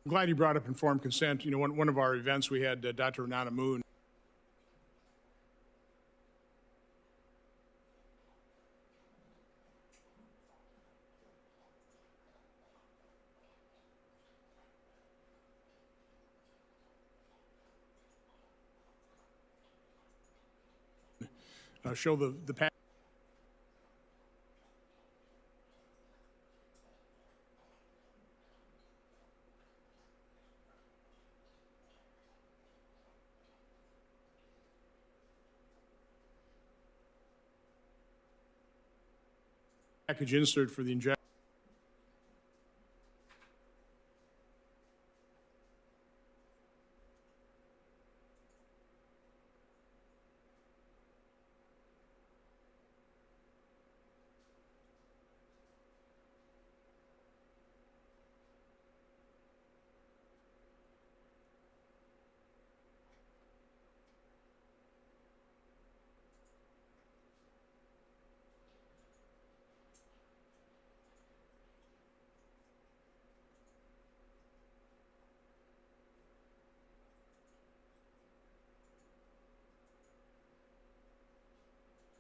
I'm glad you brought up informed consent. You know, one of our events, we had Dr. Renata Moon. Show the package insert for the injection.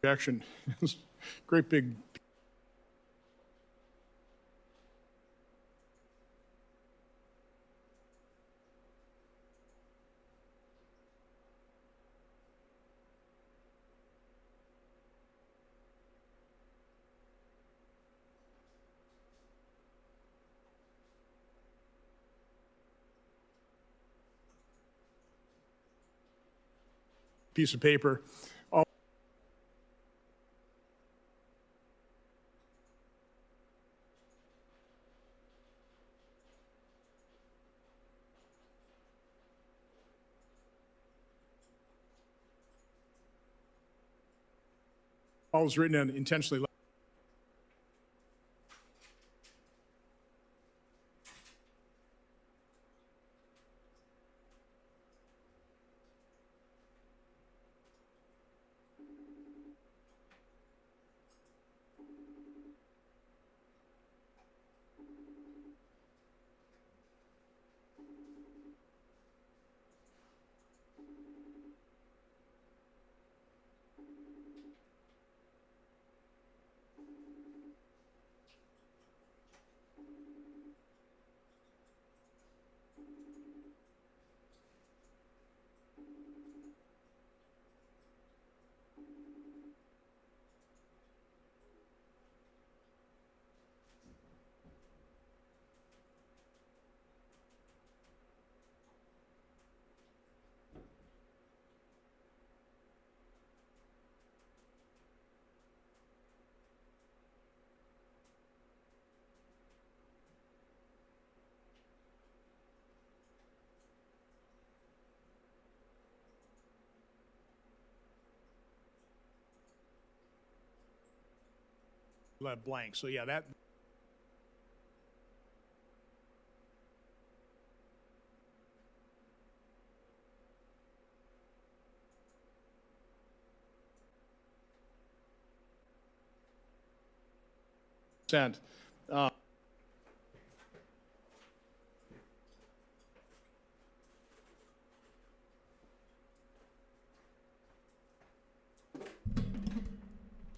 Injection. Great big piece of paper. All is written on intentionally. Blank. So yeah, that. Sent.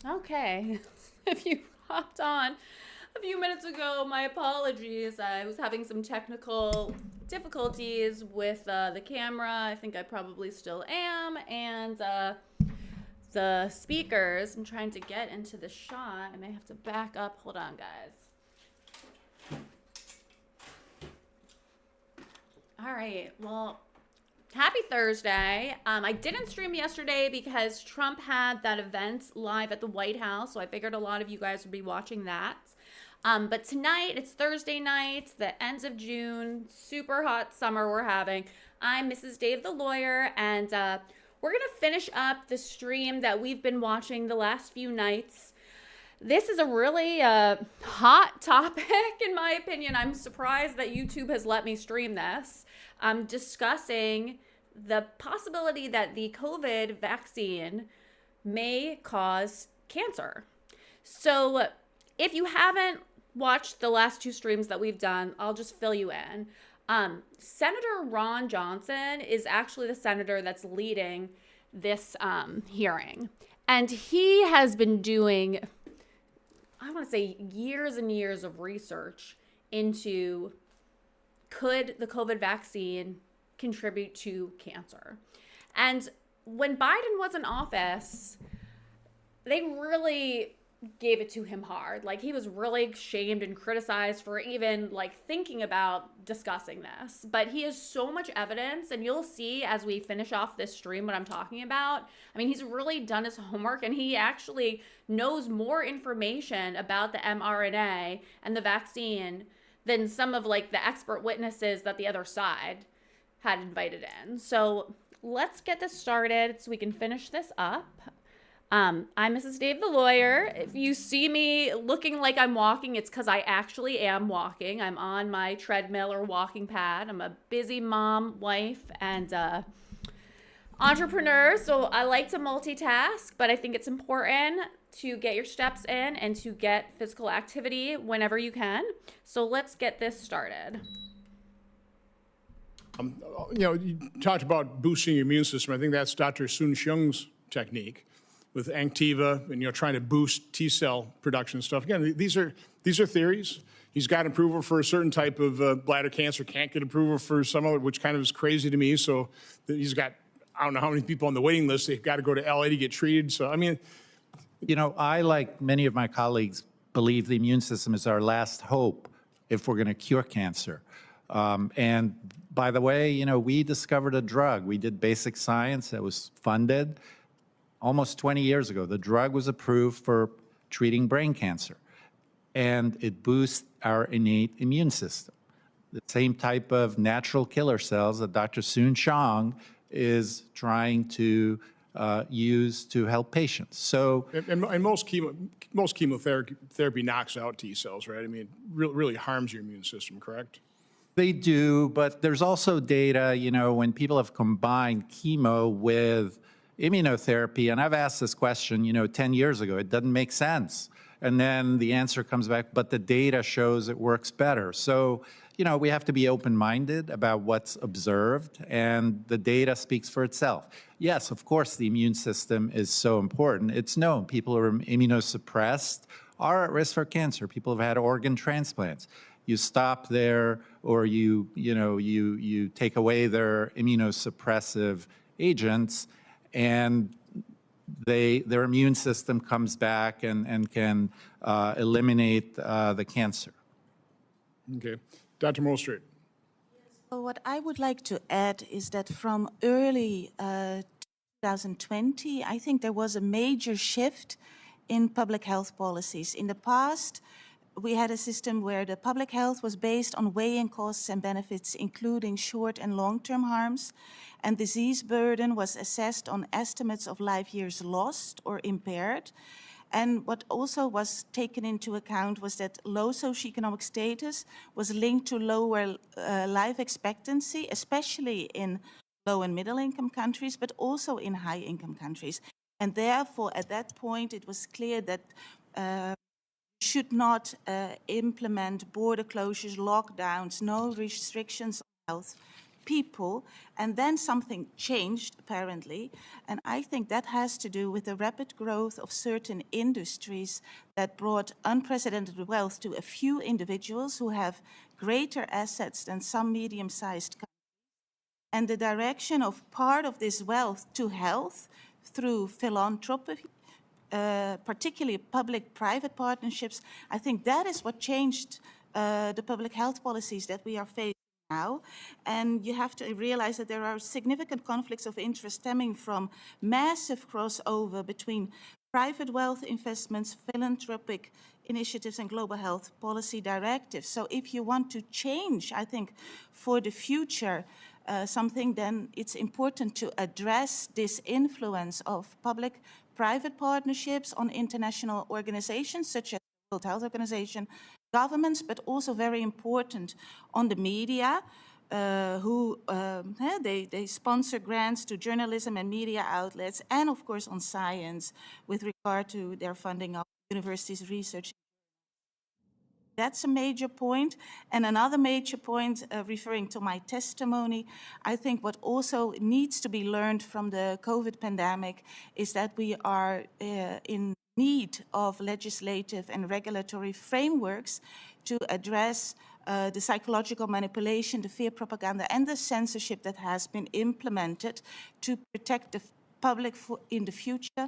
Okay, if you hopped on a few minutes ago, my apologies. I was having some technical difficulties with the camera. I think I probably still am. And the speakers. I'm trying to get into the shot. I may have to back up. Hold on, guys. All right. Well, happy Thursday. I didn't stream yesterday because Trump had that event live at the White House, so I figured a lot of you guys would be watching that. But tonight, it's Thursday night, the end of June, super hot summer we're having. I'm Mrs. Dave the lawyer, and we're going to finish up the stream that we've been watching the last few nights. This is a really hot topic, in my opinion. I'm surprised that YouTube has let me stream this. Discussing the possibility that the COVID vaccine may cause cancer. So if you haven't watched the last two streams that we've done, I'll just fill you in. Senator Ron Johnson is actually the senator that's leading this hearing. And he has been doing, I want to say, years and years of research into could the COVID vaccine contribute to cancer. And when Biden was in office, they really gave it to him hard. Like, he was really shamed and criticized for even like thinking about discussing this. But he has so much evidence, and you'll see as we finish off this stream what I'm talking about. I mean, he's really done his homework, and he actually knows more information about the mRNA and the vaccine than some of like the expert witnesses that the other side had invited in. So let's get this started so we can finish this up. I'm Mrs. Dave the lawyer. If you see me looking like I'm walking, it's because I actually am walking. I'm on my treadmill or walking pad. I'm a busy mom, wife, and entrepreneur, so I like to multitask, but I think it's important to get your steps in and to get physical activity whenever you can. So let's get this started. You talked about boosting your immune system. I think that's Dr. Soon Shung's technique with Anktiva and, trying to boost T cell production and stuff. Again, these are theories. He's got approval for a certain type of bladder cancer, can't get approval for some other, which kind of is crazy to me. So he's got, I don't know how many people on the waiting list. They've got to go to LA to get treated. So, I mean, I, like many of my colleagues, believe the immune system is our last hope if we're going to cure cancer. And by the way, we discovered a drug. We did basic science that was funded almost 20 years ago. The drug was approved for treating brain cancer, and it boosts our innate immune system. The same type of natural killer cells that Dr. Soon Shung is trying to use to help patients. So, and most chemotherapy knocks out T cells, right? I mean, really harms your immune system, correct? they do, but there's also data, when people have combined chemo with immunotherapy, and I've asked this question, 10 years ago, it doesn't make sense. And then the answer comes back, but the data shows it works better. So, we have to be open-minded about what's observed, and the data speaks for itself. Yes, of course, the immune system is so important. It's known people who are immunosuppressed are at risk for cancer. People have had organ transplants. You stop there, or you take away their immunosuppressive agents, and their immune system comes back and can eliminate the cancer. Okay. Dr. Molstreet. So what I would like to add is that from early 2020, I think there was a major shift in public health policies. In the past, we had a system where the public health was based on weighing costs and benefits, including short and long-term harms, and disease burden was assessed on estimates of life years lost or impaired. And what also was taken into account was that low socioeconomic status was linked to lower life expectancy, especially in low and middle income countries, but also in high income countries. And therefore, at that point, it was clear that should not implement border closures, lockdowns, no restrictions on health people, and then something changed apparently, and I think that has to do with the rapid growth of certain industries that brought unprecedented wealth to a few individuals who have greater assets than some medium-sized countries, and the direction of part of this wealth to health through philanthropy, particularly public-private partnerships. I think that is what changed the public health policies that we are facing now. And you have to realize that there are significant conflicts of interest stemming from massive crossover between private wealth investments, philanthropic initiatives, and global health policy directives. So if you want to change, I think, for the future, something, then it's important to address this influence of public-private partnerships on international organizations such as the World Health Organization, governments, but also very important on the media, who they sponsor grants to journalism and media outlets, and of course on science with regard to their funding of universities' research. that's a major point. And another major point, referring to my testimony, I think what also needs to be learned from the COVID pandemic is that we are in need of legislative and regulatory frameworks to address the psychological manipulation, the fear propaganda, and the censorship that has been implemented to protect the public in the future,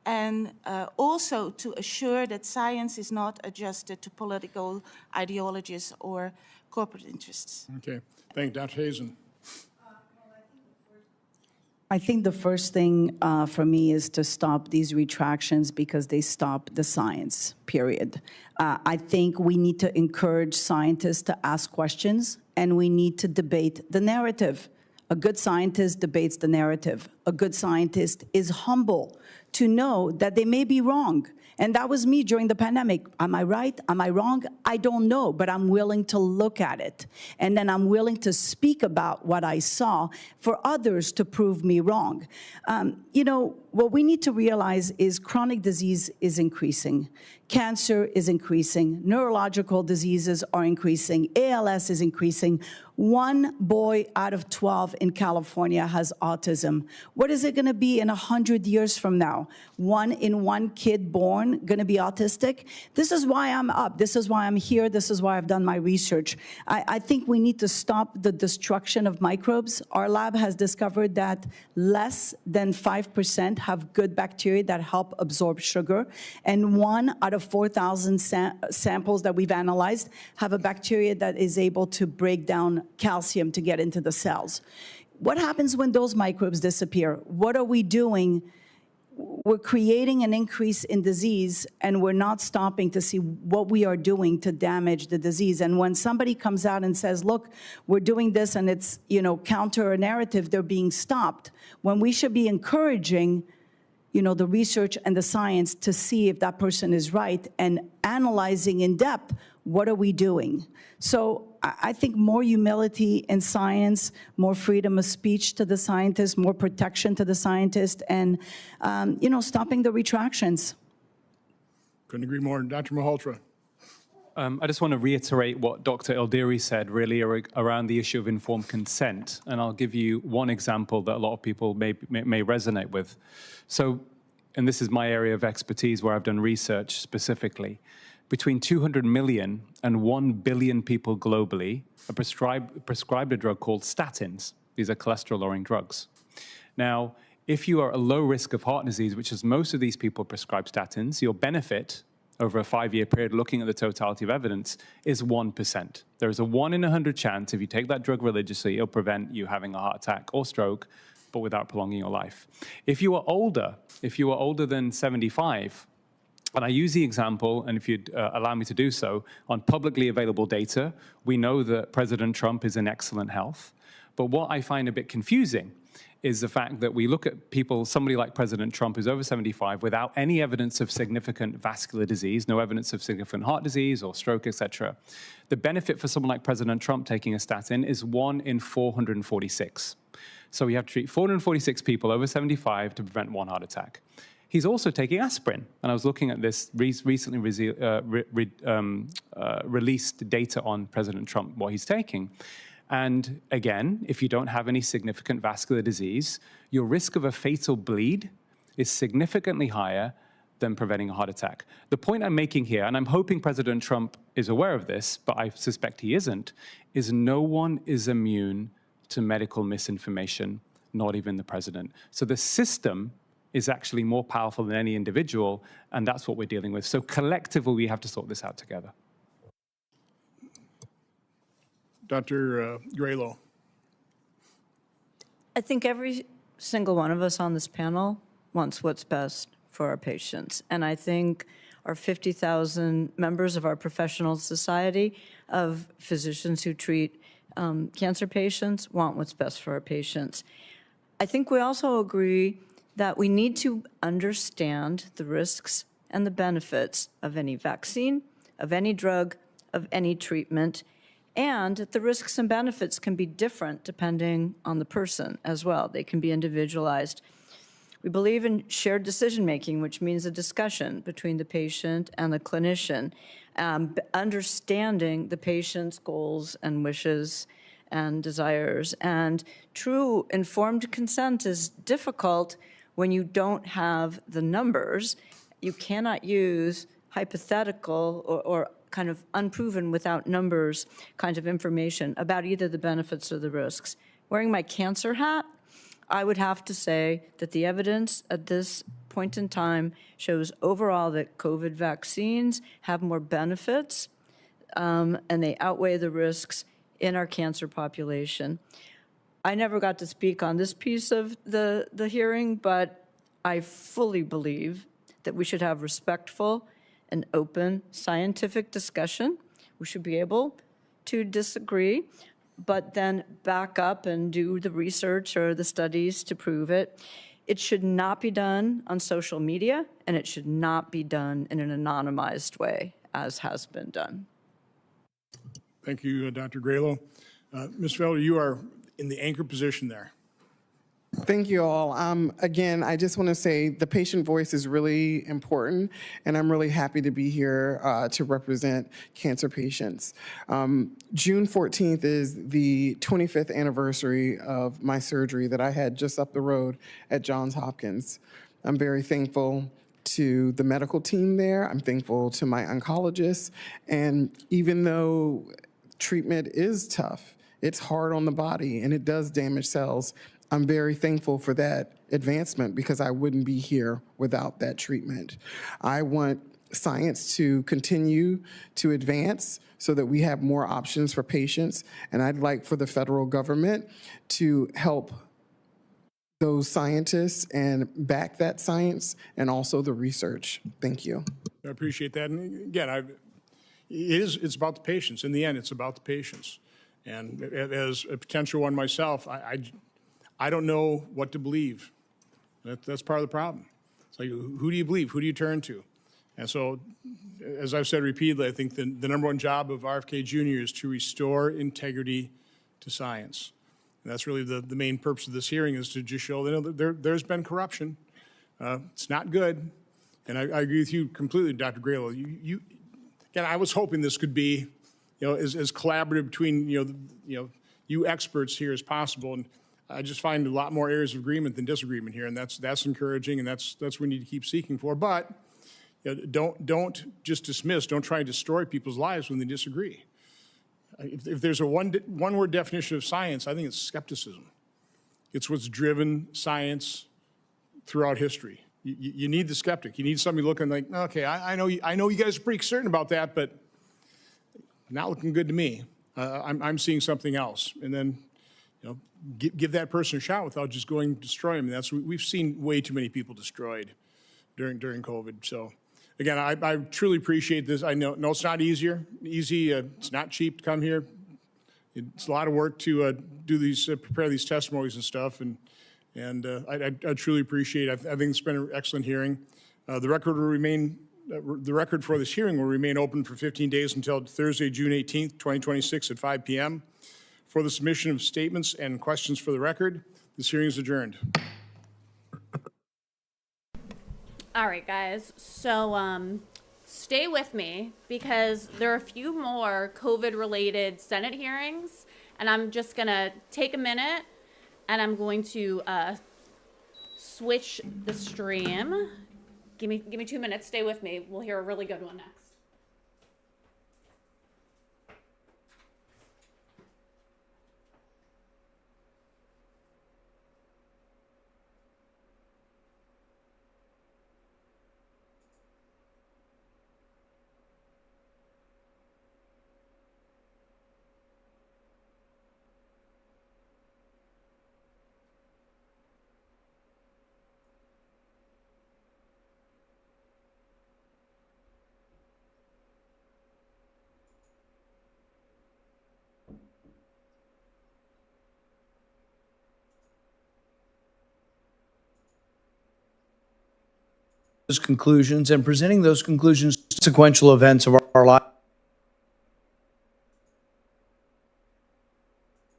and also to assure that science is not adjusted to political ideologies or corporate interests. Okay. Thank you. Dr. Hazen. I think the first thing for me is to stop these retractions because they stop the science, period. I think we need to encourage scientists to ask questions, and we need to debate the narrative. A good scientist debates the narrative. A good scientist is humble to know that they may be wrong. And that was me during the pandemic. Am I right? Am I wrong? I don't know, but I'm willing to look at it. And then I'm willing to speak about what I saw for others to prove me wrong. You know, what we need to realize is chronic disease is increasing. Cancer is increasing. Neurological diseases are increasing. ALS is increasing. 1 boy out of 12 in California has autism. What is it going to be in 100 years from now? 1 in 1 kid born going to be autistic? This is why I'm up. This is why I'm here. This is why I've done my research. I think we need to stop the destruction of microbes. Our lab has discovered that less than 5% have good bacteria that help absorb sugar, and 1 out of 4,000 samples that we've analyzed have a bacteria that is able to break down calcium to get into the cells. What happens when those microbes disappear? What are we doing? We're creating an increase in disease, and we're not stopping to see what we are doing to damage the disease. And when somebody comes out and says, look, we're doing this and it's, you know, counter a narrative, they're being stopped, when we should be encouraging, you know, the research and the science to see if that person is right and analyzing in depth, what are we doing? So I think more humility in science, more freedom of speech to the scientists, more protection to the scientist, and, you know, stopping the retractions. Couldn't agree more. Dr. Malhotra. I just want to reiterate what Dr. Eldiri said, really, around the issue of informed consent. And I'll give you one example that a lot of people may resonate with. So, and this is my area of expertise where I've done research specifically. Between 200 million and 1 billion people globally are prescribed a drug called statins. These are cholesterol-lowering drugs. Now, if you are at a low risk of heart disease, which is most of these people prescribe statins, your benefit over a 5-year period, looking at the totality of evidence, is 1%. There is a 1 in 100 chance, if you take that drug religiously, it'll prevent you having a heart attack or stroke, but without prolonging your life. If you are older than 75, and I use the example, and if you'd allow me to do so, on publicly available data, we know that President Trump is in excellent health. But what I find a bit confusing is the fact that we look at people, somebody like President Trump who's over 75 without any evidence of significant vascular disease, no evidence of significant heart disease or stroke, etc. The benefit for someone like President Trump taking a statin is 1 in 446. So we have to treat 446 people over 75 to prevent 1 heart attack. He's also taking aspirin. And I was looking at this recently released data on President Trump, what he's taking. And again, if you don't have any significant vascular disease, your risk of a fatal bleed is significantly higher than preventing a heart attack. The point I'm making here, and I'm hoping President Trump is aware of this, but I suspect he isn't, is no one is immune to medical misinformation, not even the president. So the system is actually more powerful than any individual, and that's what we're dealing with. So collectively, we have to sort this out together. Dr. Graylow. I think every single one of us on this panel wants what's best for our patients. And I think our 50,000 members of our professional society of physicians who treat cancer patients want what's best for our patients. I think we also agree that we need to understand the risks and the benefits of any vaccine, of any drug, of any treatment, and the risks and benefits can be different depending on the person as well. They can be individualized. We believe in shared decision-making, which means a discussion between the patient and the clinician, understanding the patient's goals and wishes and desires. And true informed consent is difficult when you don't have the numbers. You cannot use hypothetical or kind of unproven without numbers kinds of information about either the benefits or the risks. Wearing my cancer hat, I would have to say that the evidence at this point in time shows overall that COVID vaccines have more benefits and they outweigh the risks in our cancer population. I never got to speak on this piece of the hearing, but I fully believe that we should have respectful and open scientific discussion. We should be able to disagree, but then back up and do the research or the studies to prove it. It should not be done on social media, and it should not be done in an anonymized way, as has been done. Thank you, Dr. Gralo. Ms. Felder, you are in the anchor position there. Thank you all. Again, I just want to say the patient voice is really important, and I'm really happy to be here to represent cancer patients. June 14th is the 25th anniversary of my surgery that I had just up the road at Johns Hopkins. I'm very thankful to the medical team there. I'm thankful to my oncologist. And even though treatment is tough, it's hard on the body, and it does damage cells, I'm very thankful for that advancement because I wouldn't be here without that treatment. I want science to continue to advance so that we have more options for patients, and I'd like for the federal government to help those scientists and back that science and also the research. Thank you. I appreciate that. And again, it's about the patients. In the end, it's about the patients. And as a potential one myself, I don't know what to believe. That's part of the problem. It's like, who do you believe? Who do you turn to? And so, as I've said repeatedly, I think the number one job of RFK Jr. is to restore integrity to science. And that's really the main purpose of this hearing, is to just show that there's been corruption. It's not good. And I agree with you completely, Dr. Gralo. Again, I was hoping this could be, as collaborative between, you experts here as possible. And I just find a lot more areas of agreement than disagreement here, and that's encouraging, and that's what we need to keep seeking for. But don't just dismiss, don't try to destroy people's lives when they disagree. If there's a one-word definition of science, I think it's skepticism. It's what's driven science throughout history. You need the skeptic. You need somebody looking like, okay, I know you guys are pretty certain about that, but not looking good to me. I'm seeing something else, and then give that person a shot without just going to destroy them. We've seen way too many people destroyed during COVID. So again, I truly appreciate this. I know it's not easy. It's not cheap to come here. It's a lot of work to do these, prepare these testimonies and stuff. And I truly appreciate it. I think it's been an excellent hearing. The record for this hearing will remain open for 15 days until Thursday, June 18th, 2026 at 5 p.m. For the submission of statements and questions for the record, this hearing is adjourned. All right, guys. So stay with me because there are a few more COVID-related Senate hearings, and I'm just going to take a minute, and I'm going to switch the stream. Give me 2 minutes. Stay with me. We'll hear a really good one next. Those conclusions and presenting those conclusions to sequential events of our life.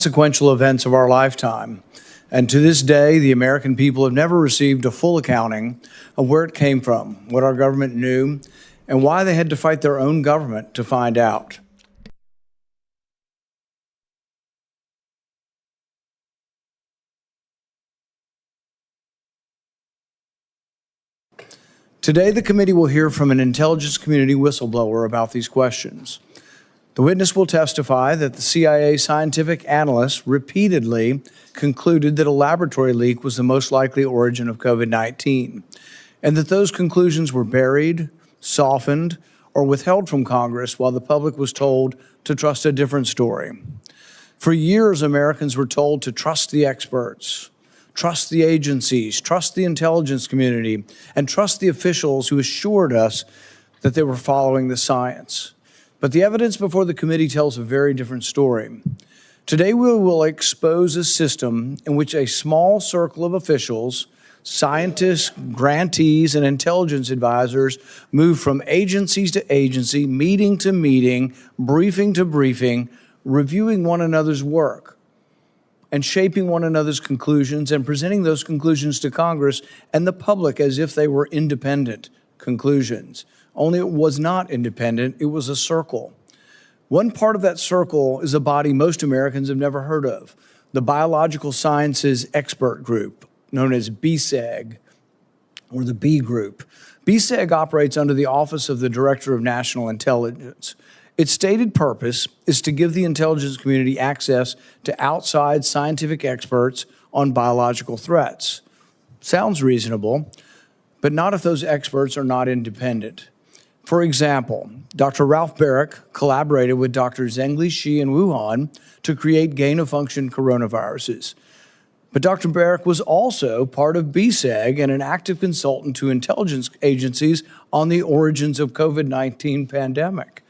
Sequential events of our lifetime. And to this day, the American people have never received a full accounting of where it came from, what our government knew, and why they had to fight their own government to find out. Today, the committee will hear from an intelligence community whistleblower about these questions. The witness will testify that the CIA scientific analysts repeatedly concluded that a laboratory leak was the most likely origin of COVID-19, and that those conclusions were buried, softened, or withheld from Congress while the public was told to trust a different story. For years, Americans were told to trust the experts, trust the agencies, trust the intelligence community, and trust the officials who assured us that they were following the science. But the evidence before the committee tells a very different story. Today, we will expose a system in which a small circle of officials, scientists, grantees, and intelligence advisors move from agencies to agency, meeting to meeting, briefing to briefing, reviewing one another's work, and shaping one another's conclusions and presenting those conclusions to Congress and the public as if they were independent conclusions. Only it was not independent, it was a circle. One part of that circle is a body most Americans have never heard of, the Biological Sciences Expert Group, known as BSEG, or the B Group. BSEG operates under the Office of the Director of National Intelligence. Its stated purpose is to give the intelligence community access to outside scientific experts on biological threats. Sounds reasonable, but not if those experts are not independent. For example, Dr. Ralph Baric collaborated with Dr. Zhengli Shi in Wuhan to create gain-of-function coronaviruses. But Dr. Baric was also part of BSEG and an active consultant to intelligence agencies on the origins of COVID-19 pandemic.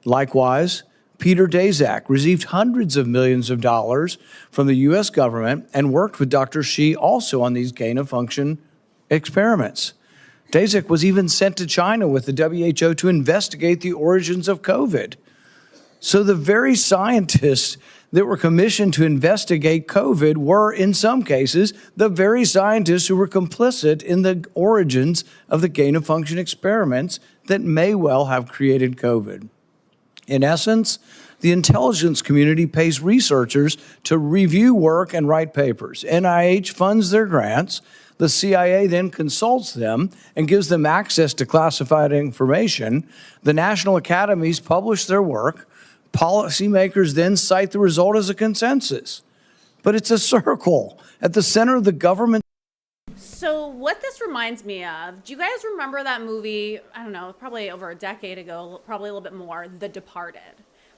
Likewise, Peter Daszak received hundreds of millions of dollars from the U.S. government and worked with Dr. Shi also on these gain-of-function experiments. Daszak was even sent to China with the WHO to investigate the origins of COVID. So the very scientists that were commissioned to investigate COVID were, in some cases, the very scientists who were complicit in the origins of the gain-of-function experiments that may well have created COVID. In essence, the intelligence community pays researchers to review work and write papers. NIH funds their grants. The CIA then consults them and gives them access to classified information. The national academies publish their work. Policymakers then cite the result as a consensus. But it's a circle at the center of the government. So what this reminds me of, do you guys remember that movie, I don't know, probably over a decade ago, probably a little bit more, The Departed,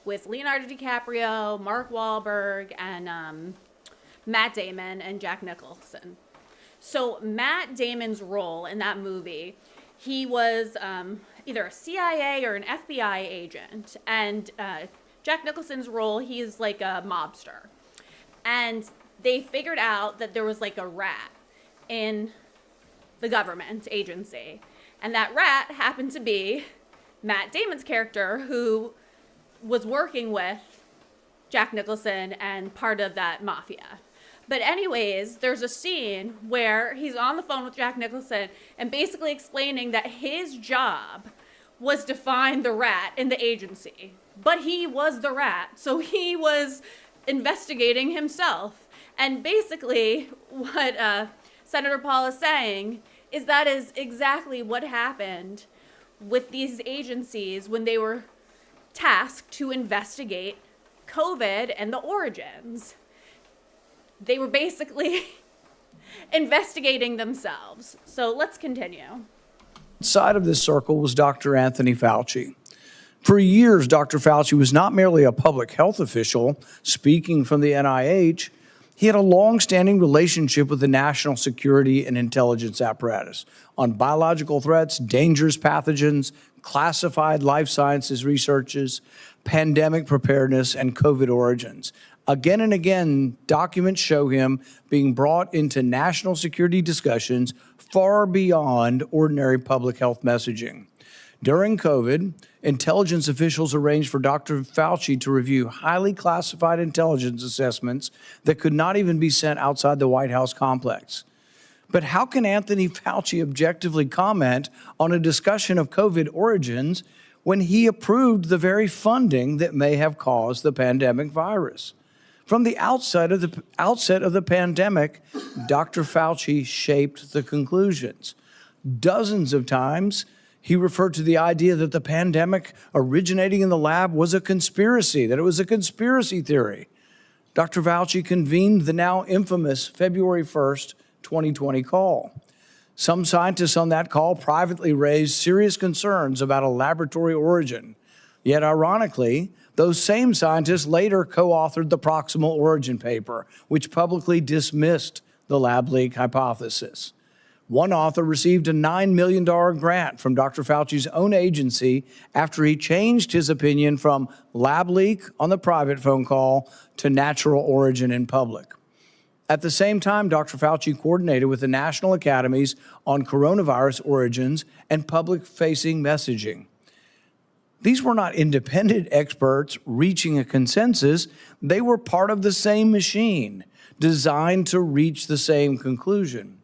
with Leonardo DiCaprio, Mark Wahlberg, and Matt Damon and Jack Nicholson. So Matt Damon's role in that movie, he was either a CIA or an FBI agent, and Jack Nicholson's role, he's like a mobster. And they figured out that there was like a rat in the government agency. And that rat happened to be Matt Damon's character, who was working with Jack Nicholson and part of that mafia. But anyways, there's a scene where he's on the phone with Jack Nicholson and basically explaining that his job was to find the rat in the agency. But he was the rat, so he was investigating himself. And basically what Senator Paul is saying is that is exactly what happened with these agencies when they were tasked to investigate COVID and the origins. They were basically investigating themselves. So let's continue. Inside of this circle was Dr. Anthony Fauci. For years, Dr. Fauci was not merely a public health official speaking from the NIH. He had a long-standing relationship with the national security and intelligence apparatus on biological threats, dangerous pathogens, classified life sciences researches, pandemic preparedness, and COVID origins. Again and again, documents show him being brought into national security discussions far beyond ordinary public health messaging. During COVID, intelligence officials arranged for Dr. Fauci to review highly classified intelligence assessments that could not even be sent outside the White House complex. But how can Anthony Fauci objectively comment on a discussion of COVID origins when he approved the very funding that may have caused the pandemic virus? From the outset of the pandemic, Dr. Fauci shaped the conclusions. Dozens of times, he referred to the idea that the pandemic originating in the lab was a conspiracy, that it was a conspiracy theory. Dr. Fauci convened the now infamous February 1st, 2020 call. Some scientists on that call privately raised serious concerns about a laboratory origin. Yet, ironically, those same scientists later co-authored the proximal origin paper, which publicly dismissed the lab leak hypothesis. One author received a $9 million grant from Dr. Fauci's own agency after he changed his opinion from lab leak on the private phone call to natural origin in public. At the same time, Dr. Fauci coordinated with the national academies on coronavirus origins and public-facing messaging. These were not independent experts reaching a consensus. They were part of the same machine, designed to reach the same conclusion.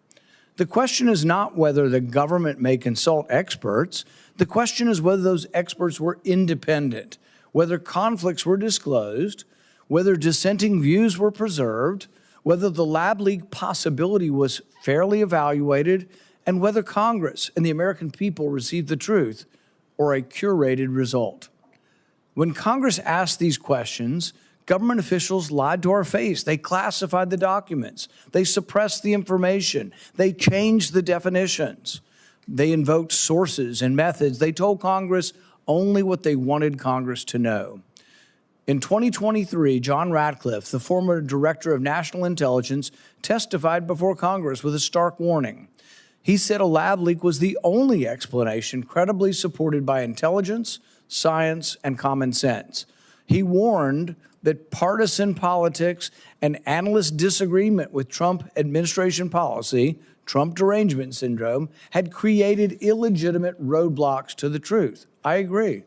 The question is not whether the government may consult experts. The question is whether those experts were independent, whether conflicts were disclosed, whether dissenting views were preserved, whether the lab leak possibility was fairly evaluated, and whether Congress and the American people received the truth or a curated result. When Congress asked these questions, government officials lied to our face. They classified the documents. They suppressed the information. They changed the definitions. They invoked sources and methods. They told Congress only what they wanted Congress to know. In 2023, John Ratcliffe, the former director of national intelligence, testified before Congress with a stark warning. He said a lab leak was the only explanation credibly supported by intelligence, science, and common sense. He warned that partisan politics and analyst disagreement with Trump administration policy, Trump derangement syndrome, had created illegitimate roadblocks to the truth. I agree.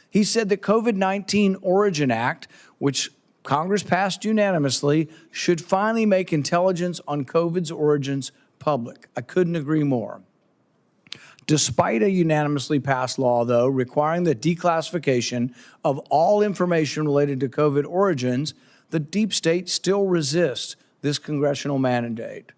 He said the COVID-19 Origin Act, which Congress passed unanimously, should finally make intelligence on COVID's origins public. I couldn't agree more. Despite a unanimously passed law, though, requiring the declassification of all information related to COVID origins, the deep state still resists this congressional mandate.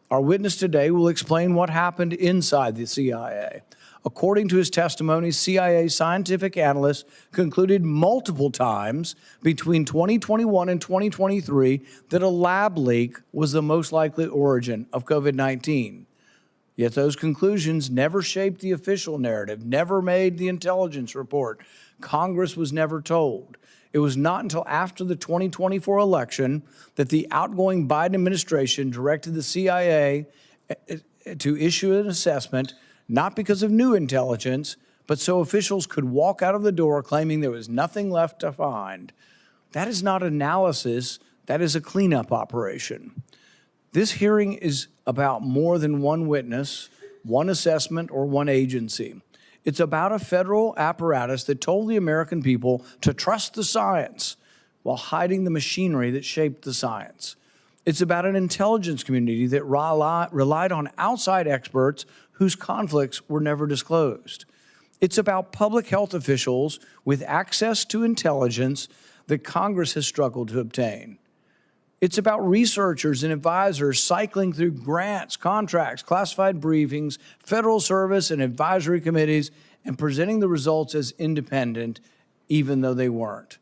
Our witness today will explain what happened inside the CIA. According to his testimony, CIA scientific analysts concluded multiple times between 2021 and 2023 that a lab leak was the most likely origin of COVID-19. Yet those conclusions never shaped the official narrative, never made the intelligence report. Congress was never told. It was not until after the 2024 election that the outgoing Biden administration directed the CIA to issue an assessment, not because of new intelligence, but so officials could walk out of the door claiming there was nothing left to find. That is not analysis, that is a cleanup operation. This hearing is about more than one witness, one assessment, or one agency. It's about a federal apparatus that told the American people to trust the science while hiding the machinery that shaped the science. It's about an intelligence community that relied on outside experts whose conflicts were never disclosed. It's about public health officials with access to intelligence that Congress has struggled to obtain. It's about researchers and advisors cycling through grants, contracts, classified briefings, federal service and advisory committees, and presenting the results as independent, even though they weren't.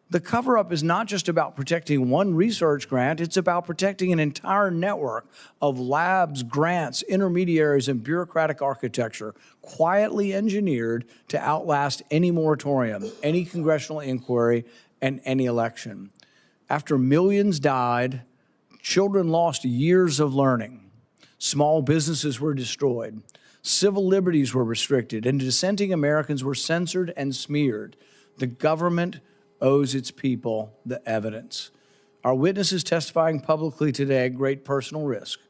The cover-up is not just about protecting one research grant, it's about protecting an entire network of labs, grants, intermediaries, and bureaucratic architecture quietly engineered to outlast any moratorium, any congressional inquiry, and any election. After millions died, children lost years of learning, small businesses were destroyed, civil liberties were restricted, and dissenting Americans were censored and smeared. The government owes its people the evidence. Our witness is testifying publicly today at great personal risk.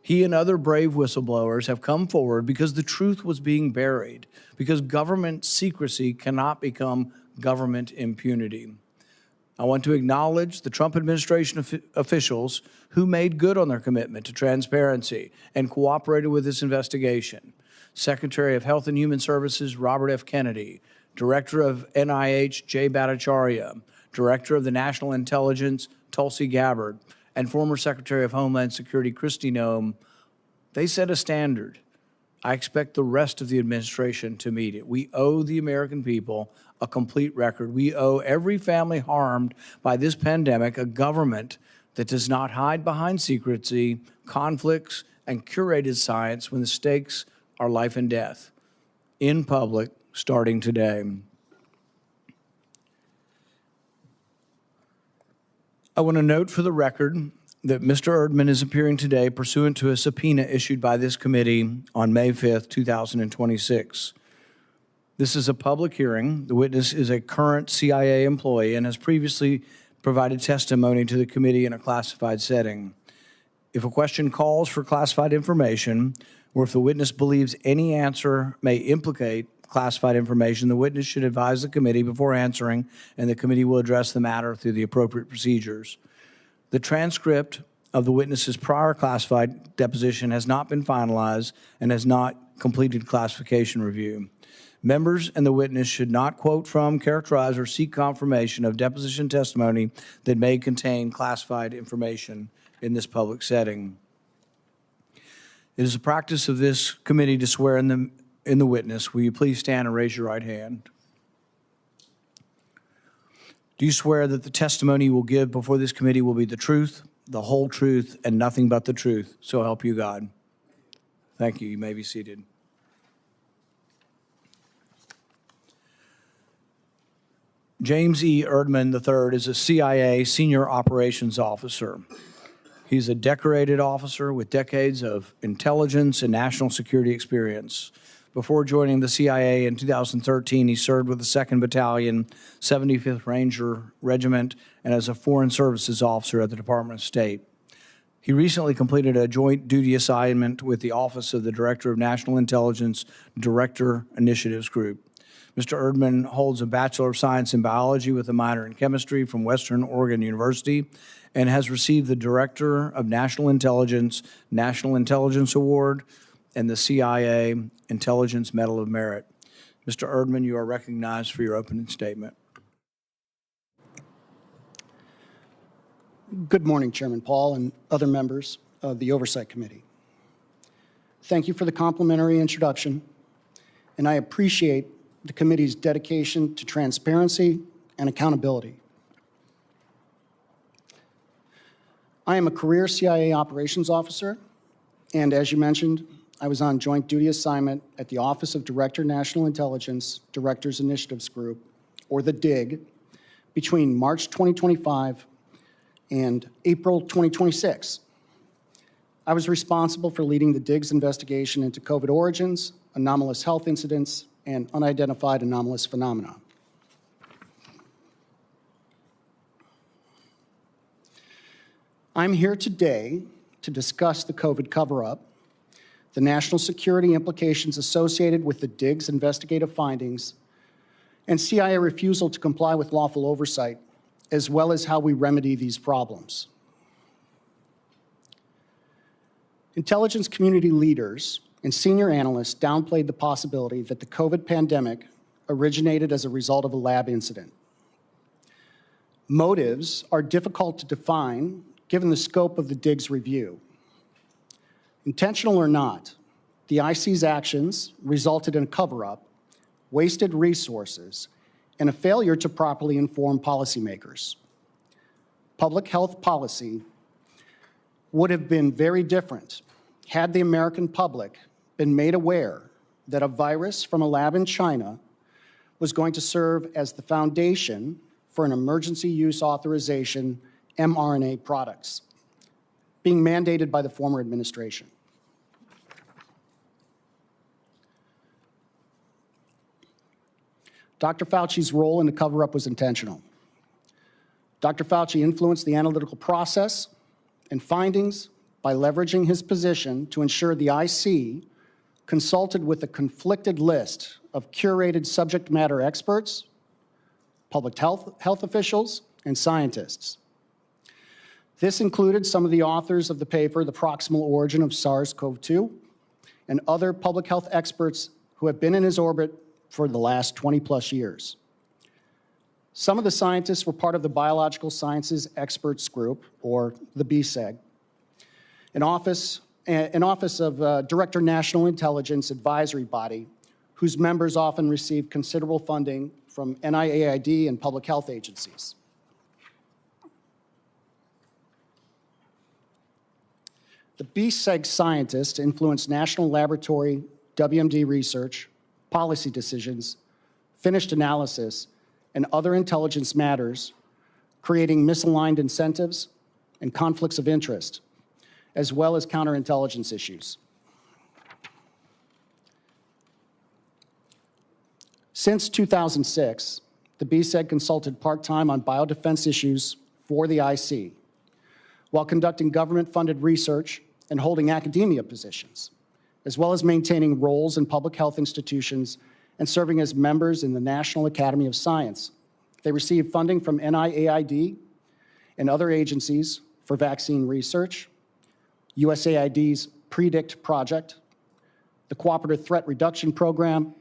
He and other brave whistleblowers have come forward because the truth was being buried, because government secrecy cannot become government impunity. I want to acknowledge the Trump administration officials who made good on their commitment to transparency and cooperated with this investigation. Secretary of Health and Human Services Robert F. Kennedy, Director of NIH Jay Bhattacharya, Director of the National Intelligence Tulsi Gabbard, and former Secretary of Homeland Security Kristi Noem, they set a standard. I expect the rest of the administration to meet it. We owe the American people a complete record. We owe every family harmed by this pandemic a government that does not hide behind secrecy, conflicts, and curated science when the stakes are life and death, in public, starting today. I want to note for the record that Mr. Erdman is appearing today pursuant to a subpoena issued by this committee on May 5th, 2026. This is a public hearing. The witness is a current CIA employee and has previously provided testimony to the committee in a classified setting. If a question calls for classified information, or if the witness believes any answer may implicate classified information, the witness should advise the committee before answering, and the committee will address the matter through the appropriate procedures. The transcript of the witness's prior classified deposition has not been finalized and has not completed classification review. Members and the witness should not quote from, characterize, or seek confirmation of deposition testimony that may contain classified information in this public setting. It is a practice of this committee to swear in the witness. Will you please stand and raise your right hand? Do you swear that the testimony you will give before this committee will be the truth, the whole truth, and nothing but the truth? So help you God. Thank you. You may be seated. James E. Erdman III is a CIA Senior Operations Officer. He's a decorated officer with decades of intelligence and national security experience. Before joining the CIA in 2013, he served with the 2nd Battalion, 75th Ranger Regiment, and as a Foreign Services Officer at the Department of State. He recently completed a joint duty assignment with the Office of the Director of National Intelligence Director Initiatives Group. Mr. Erdman holds a Bachelor of Science in Biology with a minor in Chemistry from Western Oregon University and has received the Director of National Intelligence Award and the CIA Intelligence Medal of Merit. Mr. Erdman, you are recognized for your opening statement. Good morning, Chairman Paul and other members of the Oversight Committee. Thank you for the complimentary introduction, and I appreciate the committee's dedication to transparency and accountability. I am a career CIA operations officer, and as you mentioned, I was on joint duty assignment at the Office of Director National Intelligence Directors Initiatives Group, or the DIG, between March 2025 and April 2026. I was responsible for leading the DIG's investigation into COVID origins, anomalous health incidents, and unidentified anomalous phenomena. I'm here today to discuss the COVID cover-up, the national security implications associated with the DIG's investigative findings, and CIA refusal to comply with lawful oversight, as well as how we remedy these problems. Intelligence community leaders and senior analysts downplayed the possibility that the COVID pandemic originated as a result of a lab incident. Motives are difficult to define given the scope of the DIG's review. Intentional or not, the IC's actions resulted in a cover-up, wasted resources, and a failure to properly inform policymakers. Public health policy would have been very different had the American public been made aware that a virus from a lab in China was going to serve as the foundation for an emergency use authorization mRNA products being mandated by the former administration. Dr. Fauci's role in the cover-up was intentional. Dr. Fauci influenced the analytical process and findings by leveraging his position to ensure the IC consulted with a conflicted list of curated subject matter experts, public health officials, and scientists. This included some of the authors of the paper, The Proximal Origin of SARS-CoV-2, and other public health experts who have been in his orbit for the last 20-plus years. Some of the scientists were part of the Biological Sciences Experts Group, or the BSEG, an office of Director National Intelligence Advisory Body, whose members often receive considerable funding from NIAID and public health agencies. The BSEG scientists influence national laboratory WMD research, policy decisions, finished analysis, and other intelligence matters, creating misaligned incentives and conflicts of interest, as well as counterintelligence issues. Since 2006, the BSEG consulted part-time on biodefense issues for the IC, while conducting government-funded research and holding academia positions, as well as maintaining roles in public health institutions and serving as members in the National Academy of Science. They receive funding from NIAID and other agencies for vaccine research, USAID's PREDICT project, the Cooperative Threat Reduction Program,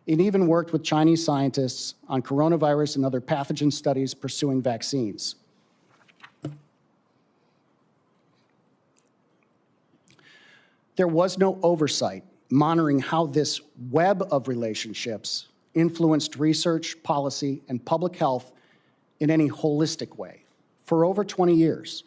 and even worked with Chinese scientists on coronavirus and other pathogen studies pursuing vaccines. There was no oversight monitoring how this web of relationships influenced research, policy, and public health in any holistic way for over 20 years.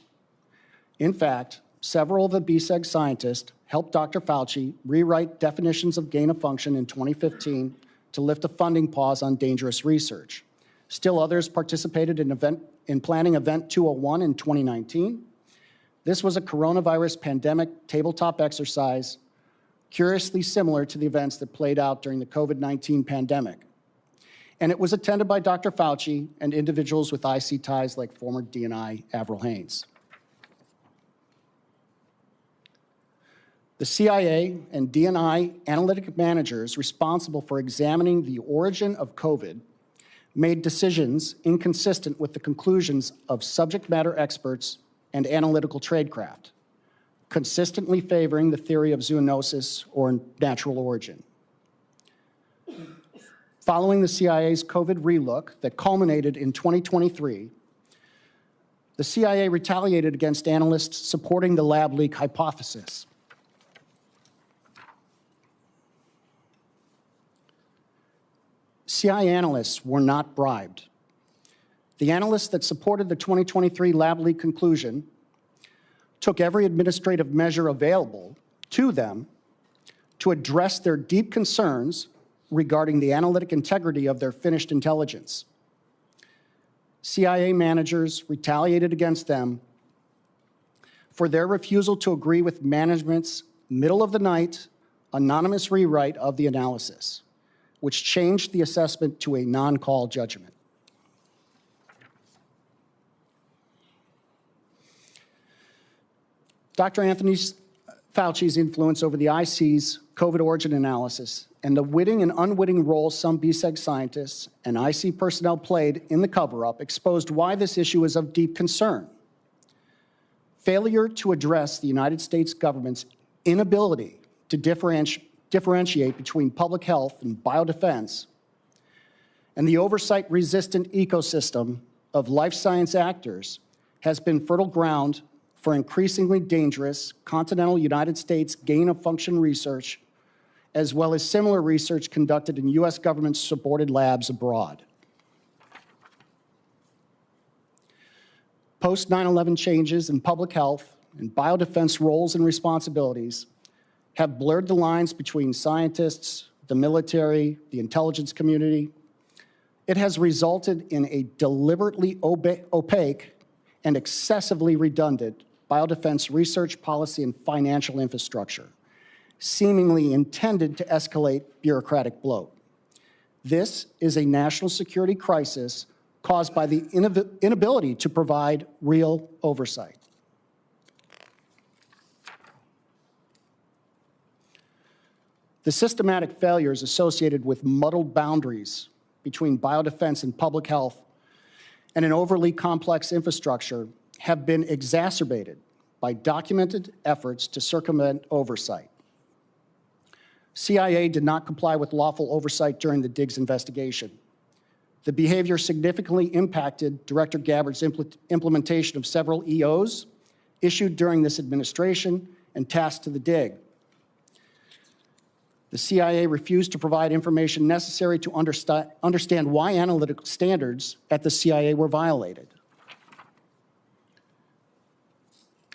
In fact, several of the BSEG scientists helped Dr. Fauci rewrite definitions of gain of function in 2015 to lift a funding pause on dangerous research. Still others participated in planning Event 201 in 2019. This was a coronavirus pandemic tabletop exercise, curiously similar to the events that played out during the COVID-19 pandemic. And it was attended by Dr. Fauci and individuals with IC ties like former DNI Avril Haines. The CIA and DNI analytic managers responsible for examining the origin of COVID made decisions inconsistent with the conclusions of subject matter experts and analytical tradecraft, consistently favoring the theory of zoonosis or natural origin. Following the CIA's COVID relook that culminated in 2023, the CIA retaliated against analysts supporting the lab leak hypothesis. CIA analysts were not bribed. The analysts that supported the 2023 lab leak conclusion took every administrative measure available to them to address their deep concerns regarding the analytic integrity of their finished intelligence. CIA managers retaliated against them for their refusal to agree with management's middle-of-the-night anonymous rewrite of the analysis, which changed the assessment to a non-call judgment. Dr. Anthony Fauci's influence over the IC's COVID origin analysis and the witting and unwitting role some BSEG scientists and IC personnel played in the cover-up exposed why this issue is of deep concern. Failure to address the United States government's inability to differentiate between public health and biodefense, and the oversight-resistant ecosystem of life science actors has been fertile ground for increasingly dangerous continental United States gain-of-function research, as well as similar research conducted in U.S. government-supported labs abroad. Post-9/11 changes in public health and biodefense roles and responsibilities have blurred the lines between scientists, the military, the intelligence community. It has resulted in a deliberately opaque and excessively redundant biodefense research policy and financial infrastructure, seemingly intended to escalate bureaucratic bloat. This is a national security crisis caused by the inability to provide real oversight. The systematic failures associated with muddled boundaries between biodefense and public health and an overly complex infrastructure have been exacerbated by documented efforts to circumvent oversight. CIA did not comply with lawful oversight during the Diggs investigation. The behavior significantly impacted Director Gabbard's implementation of several EOs issued during this administration and tasked to the dig. The CIA refused to provide information necessary to understand why analytical standards at the CIA were violated.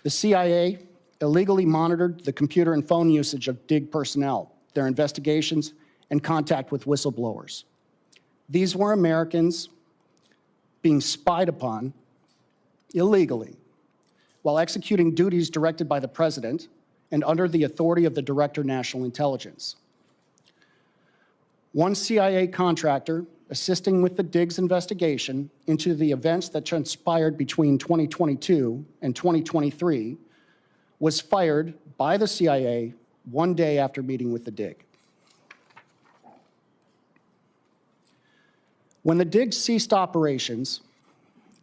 The CIA illegally monitored the computer and phone usage of dig personnel, their investigations, and contact with whistleblowers. These were Americans being spied upon illegally while executing duties directed by the President and under the authority of the Director of National Intelligence. One CIA contractor assisting with the Diggs investigation into the events that transpired between 2022 and 2023 was fired by the CIA one day after meeting with the dig. When the dig ceased operations,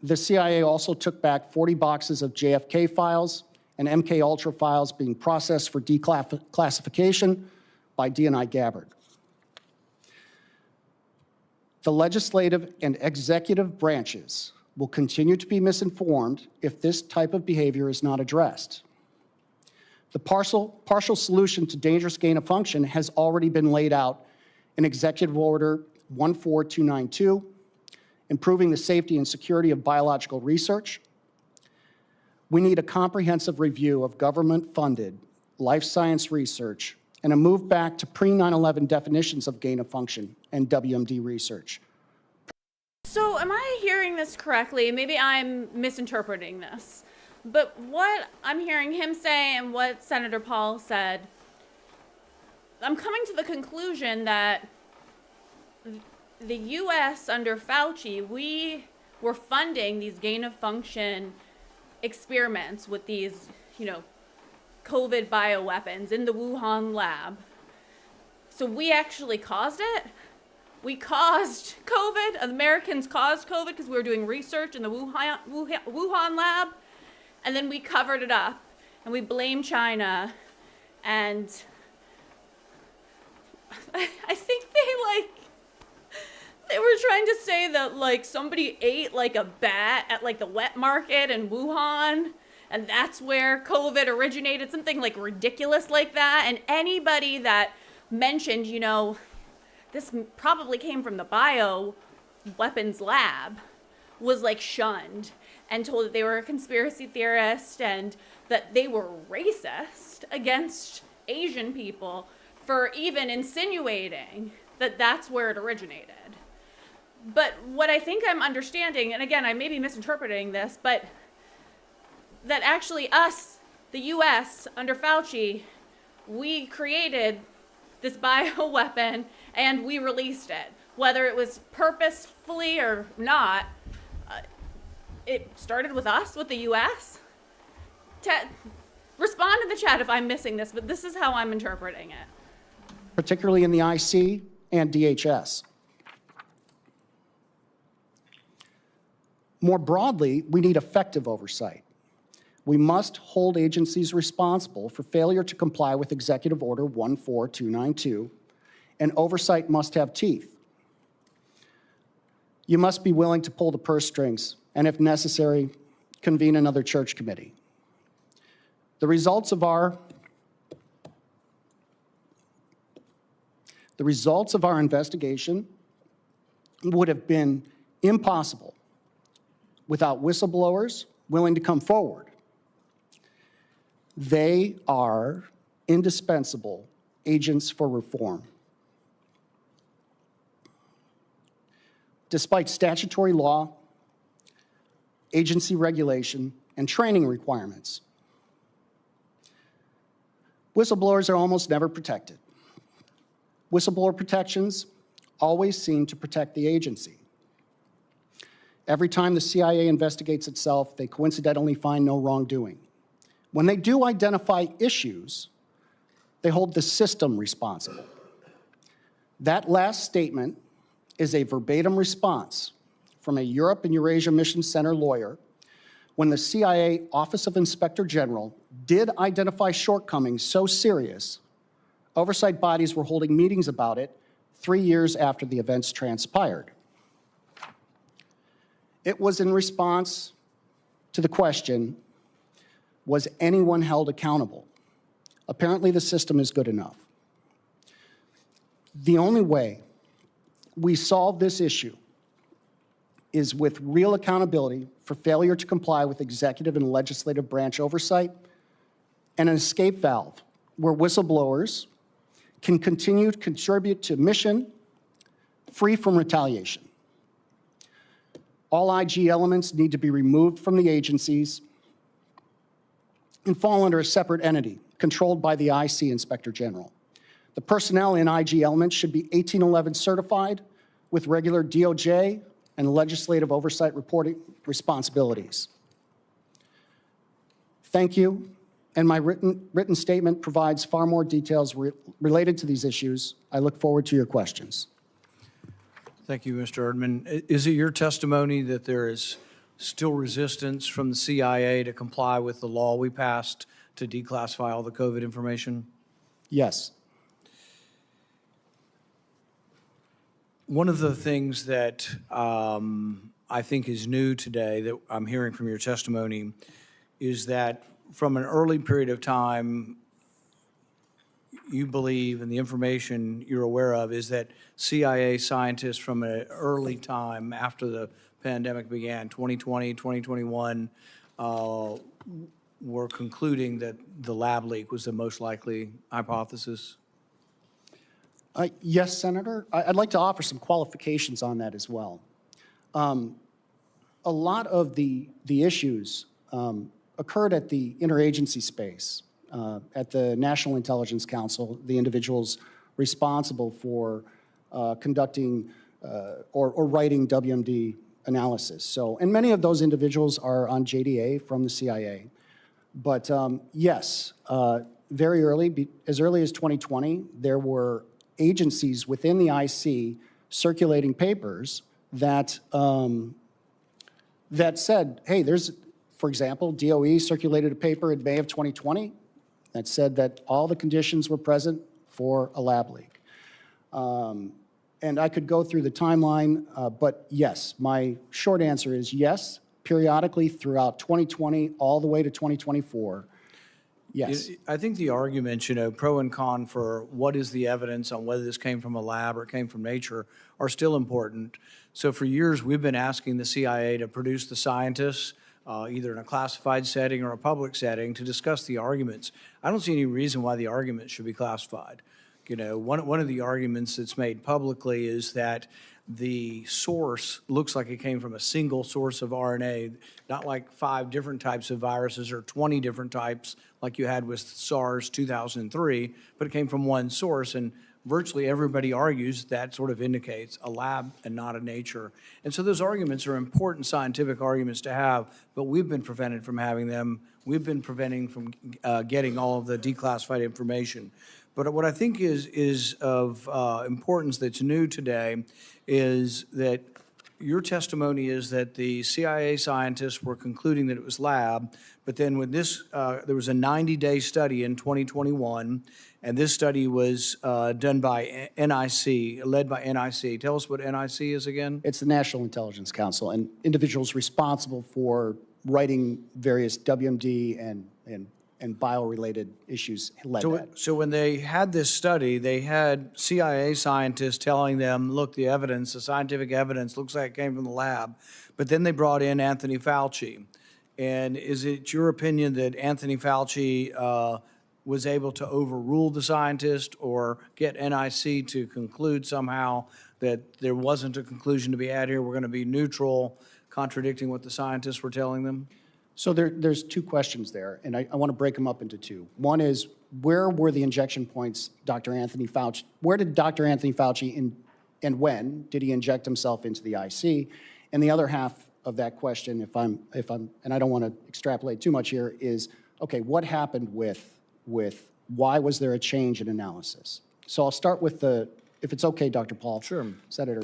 the CIA also took back 40 boxes of JFK files and MK Ultra files being processed for declassification by D&I Gabbard. The legislative and executive branches will continue to be misinformed if this type of behavior is not addressed. The partial solution to dangerous gain of function has already been laid out in Executive Order 14292, improving the safety and security of biological research. We need a comprehensive review of government-funded life science research and a move back to pre-9/11 definitions of gain of function and WMD research. So am I hearing this correctly? Maybe I'm misinterpreting this. But what I'm hearing him say and what Senator Paul said, I'm coming to the conclusion that the U.S. under Fauci, we were funding these gain of function experiments with these, COVID bioweapons in the Wuhan lab. So we actually caused it. We caused COVID. Americans caused COVID because we were doing research in the Wuhan lab. And then we covered it up and we blamed China. And I think they were trying to say that somebody ate a bat at the wet market in Wuhan. And that's where COVID originated, something ridiculous like that. And anybody that mentioned, this probably came from the bioweapons lab was shunned and told that they were a conspiracy theorist and that they were racist against Asian people for even insinuating that that's where it originated. But what I think I'm understanding, and again, I may be misinterpreting this, but that actually us, the US, under Fauci, we created this bioweapon and we released it. Whether it was purposefully or not, it started with us, with the US. Respond in the chat if I'm missing this, but this is how I'm interpreting it. Particularly in the IC and DHS. More broadly, we need effective oversight. We must hold agencies responsible for failure to comply with Executive Order 14292, and oversight must have teeth. You must be willing to pull the purse strings, and if necessary, convene another church committee. The results of our investigation would have been impossible without whistleblowers willing to come forward. They are indispensable agents for reform. Despite statutory law, agency regulation, and training requirements, whistleblowers are almost never protected. Whistleblower protections always seem to protect the agency. Every time the CIA investigates itself, they coincidentally find no wrongdoing. When they do identify issues, they hold the system responsible. That last statement is a verbatim response from a Europe and Eurasia Mission Center lawyer when the CIA Office of Inspector General did identify shortcomings so serious, oversight bodies were holding meetings about it 3 years after the events transpired. It was in response to the question, was anyone held accountable? Apparently, the system is good enough. The only way we solve this issue is with real accountability for failure to comply with executive and legislative branch oversight and an escape valve where whistleblowers can continue to contribute to mission free from retaliation. All IG elements need to be removed from the agencies and fall under a separate entity controlled by the IC Inspector General. The personnel in IG elements should be 1811 certified with regular DOJ and legislative oversight reporting responsibilities. Thank you, and my written statement provides far more details related to these issues. I look forward to your questions. Thank you, Mr. Erdman. Is it your testimony that there is still resistance from the CIA to comply with the law we passed to declassify all the COVID information? Yes. One of the things that I think is new today that I'm hearing from your testimony is that from an early period of time, you believe, and the information you're aware of, is that CIA scientists from an early time after the pandemic began, 2020, 2021, were concluding that the lab leak was the most likely hypothesis? Yes, Senator. I'd like to offer some qualifications on that as well. A lot of the issues occurred at the interagency space, at the National Intelligence Council, the individuals responsible for conducting or writing WMD analysis. So, and many of those individuals are on JDA from the CIA. But yes, very early, as early as 2020, there were agencies within the IC circulating papers that that said, hey, there's, for example, DOE circulated a paper in May of 2020 that said that all the conditions were present for a lab leak. And I could go through the timeline, but yes, my short answer is yes, periodically throughout 2020 all the way to 2024. Yes. I think the arguments, you know, pro and con for what is the evidence on whether this came from a lab or it came from nature are still important. So for years, we've been asking the CIA to produce the scientists, either in a classified setting or a public setting, to discuss the arguments. I don't see any reason why the arguments should be classified. You know, one of the arguments that's made publicly is that the source looks like it came from a single source of RNA, not like 5 different types of viruses or 20 different types like you had with SARS 2003, but it came from one source, and virtually everybody argues that sort of indicates a lab and not a nature. And so those arguments are important scientific arguments to have, but we've been prevented from having them. We've been preventing from getting all of the declassified information. But what I think is of importance that's new today is that your testimony is that the CIA scientists were concluding that it was lab, but then with this, there was a 90-day study in 2021, and this study was done by NIC, led by NIC. Tell us what NIC is again. It's the National Intelligence Council, and individuals responsible for writing various WMD and bio-related issues led that. So when they had this study, they had CIA scientists telling them, look, the evidence, the scientific evidence looks like it came from the lab. But then they brought in Anthony Fauci. And is it your opinion that Anthony Fauci was able to overrule the scientist or get NIC to conclude somehow that there wasn't a conclusion to be had here, we're going to be neutral, contradicting what the scientists were telling them? So there's 2 questions there, and I want to break them up into 2. One is, where were the injection points, Dr. Anthony Fauci? Where did Dr. Anthony Fauci and when did he inject himself into the IC? And the other half of that question, if I'm, and I don't want to extrapolate too much here, is, okay, what happened with why was there a change in analysis? So I'll start with the if it's okay, Dr. Paul. Sure. Senator,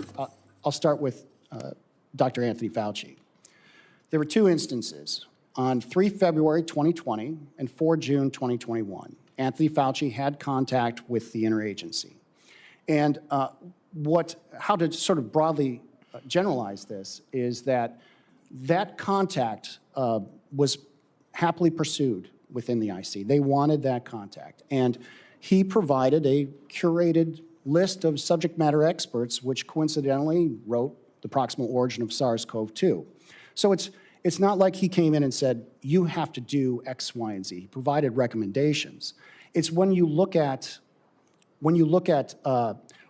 I'll start with Dr. Anthony Fauci. There were two instances. On 3 February 2020 and 4 June 2021, Anthony Fauci had contact with the interagency. And how to sort of broadly generalize this is that contact was happily pursued within the IC. They wanted that contact. And he provided a curated list of subject matter experts, which coincidentally wrote the proximal origin of SARS-CoV-2. So it's not like he came in and said, you have to do X, Y, and Z. He provided recommendations. It's when you look at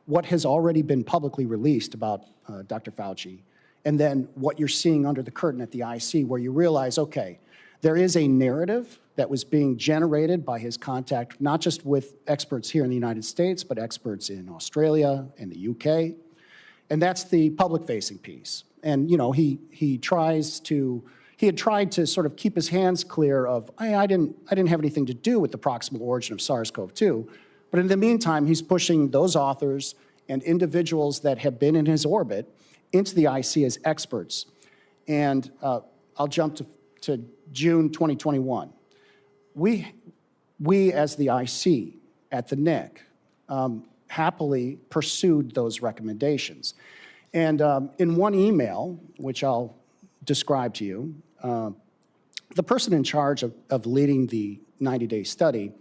what has already been publicly released about Dr. Fauci, and then what you're seeing under the curtain at the IC, where you realize, okay, there is a narrative that was being generated by his contact, not just with experts here in the United States, but experts in Australia and the UK. And that's the public-facing piece. And, you know, he had tried to sort of keep his hands clear of, I didn't have anything to do with the proximal origin of SARS-CoV-2. But in the meantime, he's pushing those authors and individuals that have been in his orbit into the IC as experts. And I'll jump to June 2021. We as the IC at the NIC happily pursued those recommendations. And in one email, which I'll describe to you, the person in charge of leading the 90-day study,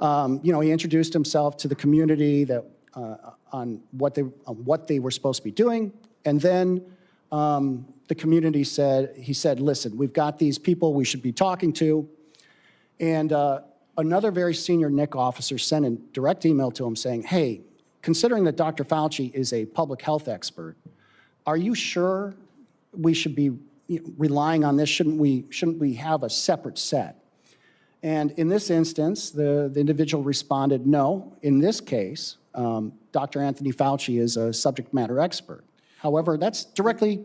he introduced himself to the community that on what they were supposed to be doing, and then the community said, listen, we've got these people we should be talking to, and another very senior NIC officer sent a direct email to him saying, hey, considering that Dr. Fauci is a public health expert, are you sure we should be relying on this? Shouldn't we have a separate set? And in this instance, the individual responded, no, in this case, Dr. Anthony Fauci is a subject matter expert. However, that's directly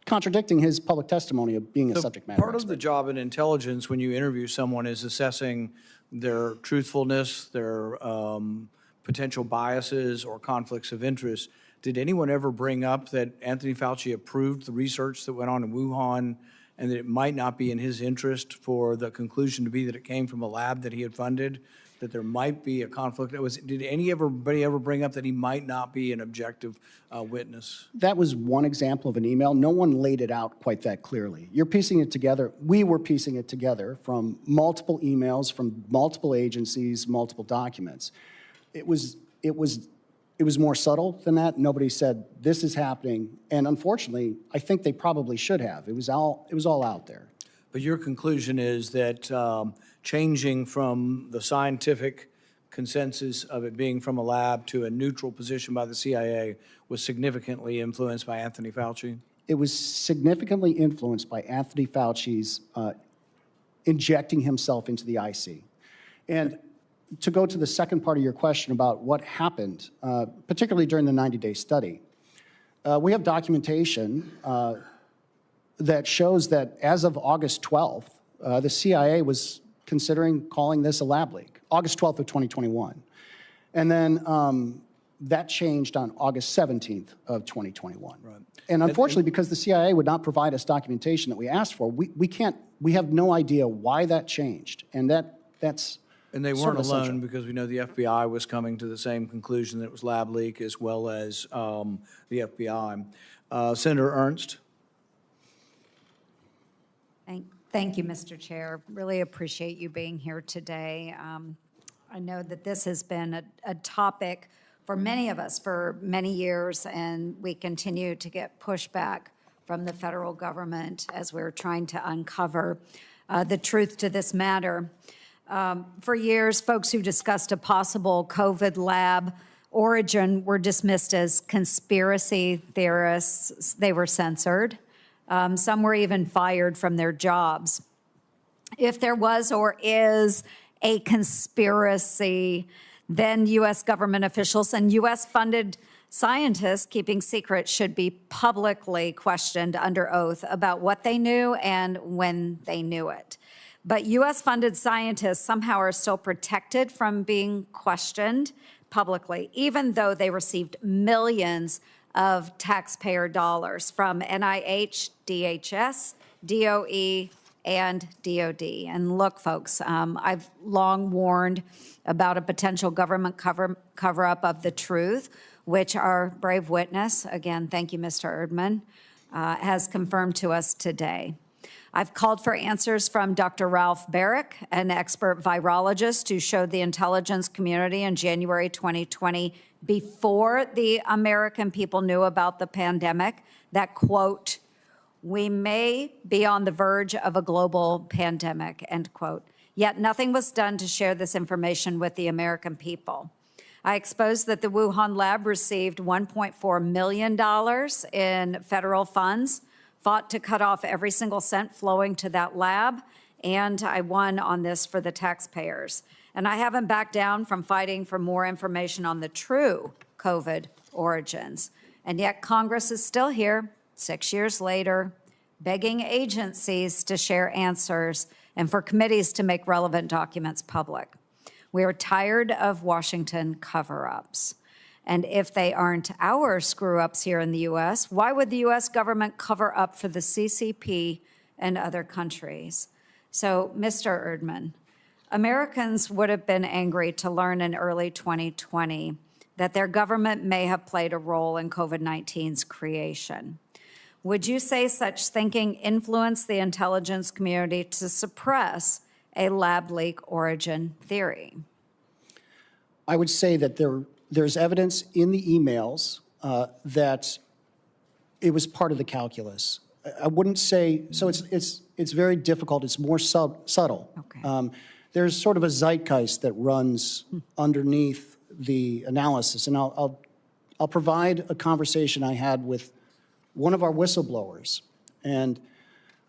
contradicting his public testimony of being a subject matter expert. Part of the job in intelligence when you interview someone is assessing their truthfulness, their potential biases or conflicts of interest. Did anyone ever bring up that Anthony Fauci approved the research that went on in Wuhan and that it might not be in his interest for the conclusion to be that it came from a lab that he had funded, that there might be a conflict? Did anybody ever bring up that he might not be an objective witness? That was one example of an email. No one laid it out quite that clearly. You're piecing it together. We were piecing it together from multiple emails, from multiple agencies, multiple documents. It was more subtle than that. Nobody said, this is happening. And unfortunately, I think they probably should have. It was all out there. But your conclusion is that changing from the scientific consensus of it being from a lab to a neutral position by the CIA was significantly influenced by Anthony Fauci? It was significantly influenced by Anthony Fauci's injecting himself into the IC. And to go to the second part of your question about what happened, particularly during the 90-day study, we have documentation that shows that as of August 12th, the CIA was considering calling this a lab leak, August 12th of 2021. And then that changed on August 17th of 2021. Right. And unfortunately, because the CIA would not provide us documentation that we asked for, we have no idea why that changed. And that's And they weren't alone, because we know the FBI was coming to the same conclusion that it was lab leak, as well as the FBI. Senator Ernst. Thank you, Mr. Chair. Really appreciate you being here today. I know that this has been a topic for many of us for many years, and we continue to get pushback from the federal government as we're trying to uncover the truth to this matter. For years, folks who discussed a possible COVID lab origin were dismissed as conspiracy theorists. They were censored. Some were even fired from their jobs. If there was or is a conspiracy, then U.S. government officials and U.S.-funded scientists keeping secret should be publicly questioned under oath about what they knew and when they knew it. But U.S.-funded scientists somehow are still protected from being questioned publicly, even though they received millions of taxpayer dollars from NIH, DHS, DOE, and DOD. And look, folks, I've long warned about a potential government cover-up of the truth, which our brave witness, again, thank you, Mr. Erdman, has confirmed to us today. I've called for answers from Dr. Ralph Barrick, an expert virologist who showed the intelligence community in January 2020, before the American people knew about the pandemic, that, quote, "We may be on the verge of a global pandemic," end quote. Yet nothing was done to share this information with the American people. I exposed that the Wuhan lab received $1.4 million in federal funds, fought to cut off every single cent flowing to that lab, and I won on this for the taxpayers. And I haven't backed down from fighting for more information on the true COVID origins. And yet Congress is still here, 6 years later, begging agencies to share answers and for committees to make relevant documents public. We are tired of Washington cover-ups. And if they aren't our screw-ups here in the U.S., why would the U.S. government cover up for the CCP and other countries? So, Mr. Erdman, Americans would have been angry to learn in early 2020 that their government may have played a role in COVID-19's creation. Would you say such thinking influenced the intelligence community to suppress a lab leak origin theory? I would say that there's evidence in the emails that it was part of the calculus. I wouldn't say, so it's very difficult. It's more subtle. Okay. There's sort of a zeitgeist that runs underneath the analysis. And I'll provide a conversation I had with one of our whistleblowers. And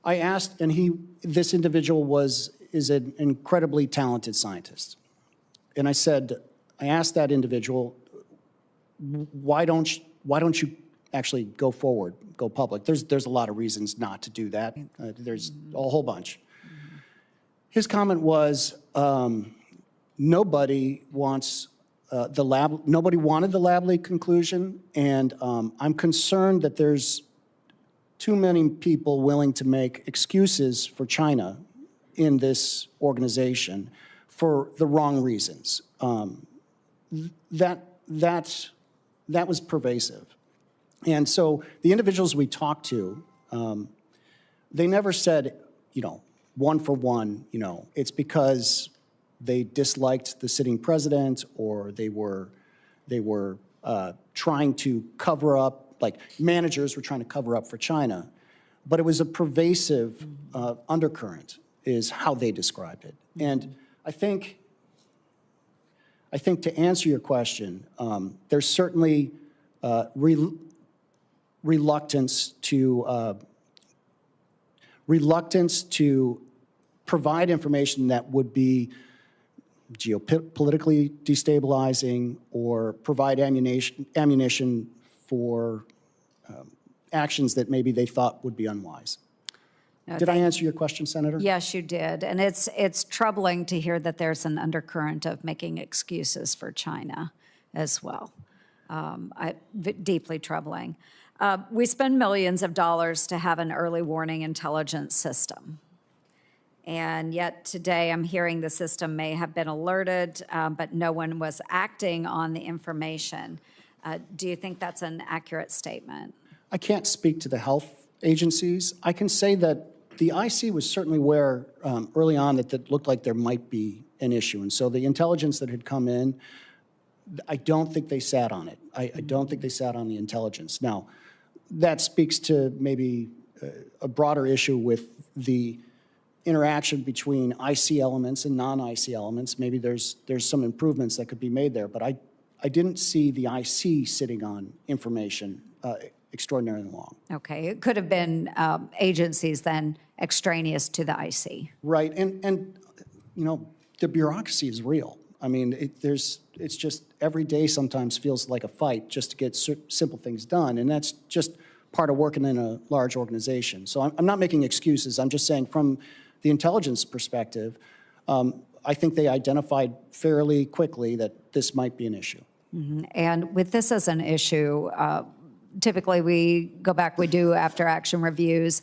I asked, and this individual is an incredibly talented scientist. And I asked that individual, why don't you actually go forward, go public? There's a lot of reasons not to do that. There's a whole bunch. His comment was, nobody wanted the lab leak conclusion, and I'm concerned that there's too many people willing to make excuses for China in this organization for the wrong reasons. That was pervasive. And so the individuals we talked to, they never said, one for one, it's because they disliked the sitting president or they were trying to cover up, like managers were trying to cover up for China. But it was a pervasive undercurrent is how they described it. And I think to answer your question, there's certainly reluctance to provide information that would be geopolitically destabilizing or provide ammunition for actions that maybe they thought would be unwise. Did I answer your question, Senator? Yes, you did. And it's troubling to hear that there's an undercurrent of making excuses for China as well. Deeply troubling. We spend millions of dollars to have an early warning intelligence system. And yet today I'm hearing the system may have been alerted, but no one was acting on the information. Do you think that's an accurate statement? I can't speak to the health agencies. I can say that the IC was certainly aware early on that it looked like there might be an issue. And so the intelligence that had come in, I don't think they sat on it. I don't think they sat on the intelligence. Now, that speaks to maybe a broader issue with the interaction between IC elements and non-IC elements. Maybe there's some improvements that could be made there, but I didn't see the IC sitting on information extraordinarily long. Okay, it could have been agencies then extraneous to the IC. Right, and the bureaucracy is real. I mean, it's just every day sometimes feels like a fight just to get simple things done, and that's just part of working in a large organization. So I'm not making excuses. I'm just saying from the intelligence perspective, I think they identified fairly quickly that this might be an issue. And with this as an issue, typically we go back, we do after action reviews.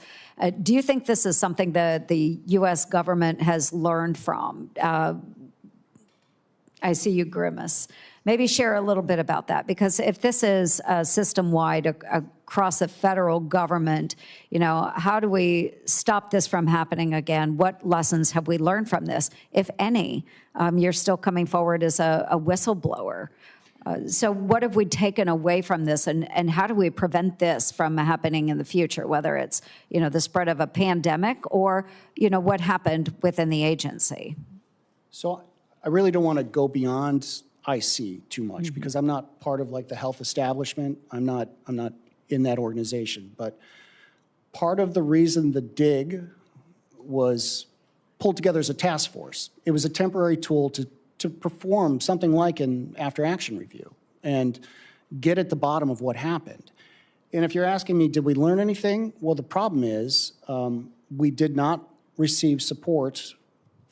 Do you think this is something that the U.S. government has learned from? I see you grimace. Maybe share a little bit about that, because if this is system-wide across the federal government, how do we stop this from happening again? What lessons have we learned from this, if any? You're still coming forward as a whistleblower. So what have we taken away from this, and how do we prevent this from happening in the future, whether it's, the spread of a pandemic or, what happened within the agency? So I really don't want to go beyond IC too much because I'm not part of like the health establishment. I'm not in that organization. But part of the reason the DIG was pulled together as a task force, it was a temporary tool to perform something like an after-action review and get at the bottom of what happened. And if you're asking me, did we learn anything? Well, the problem is we did not receive support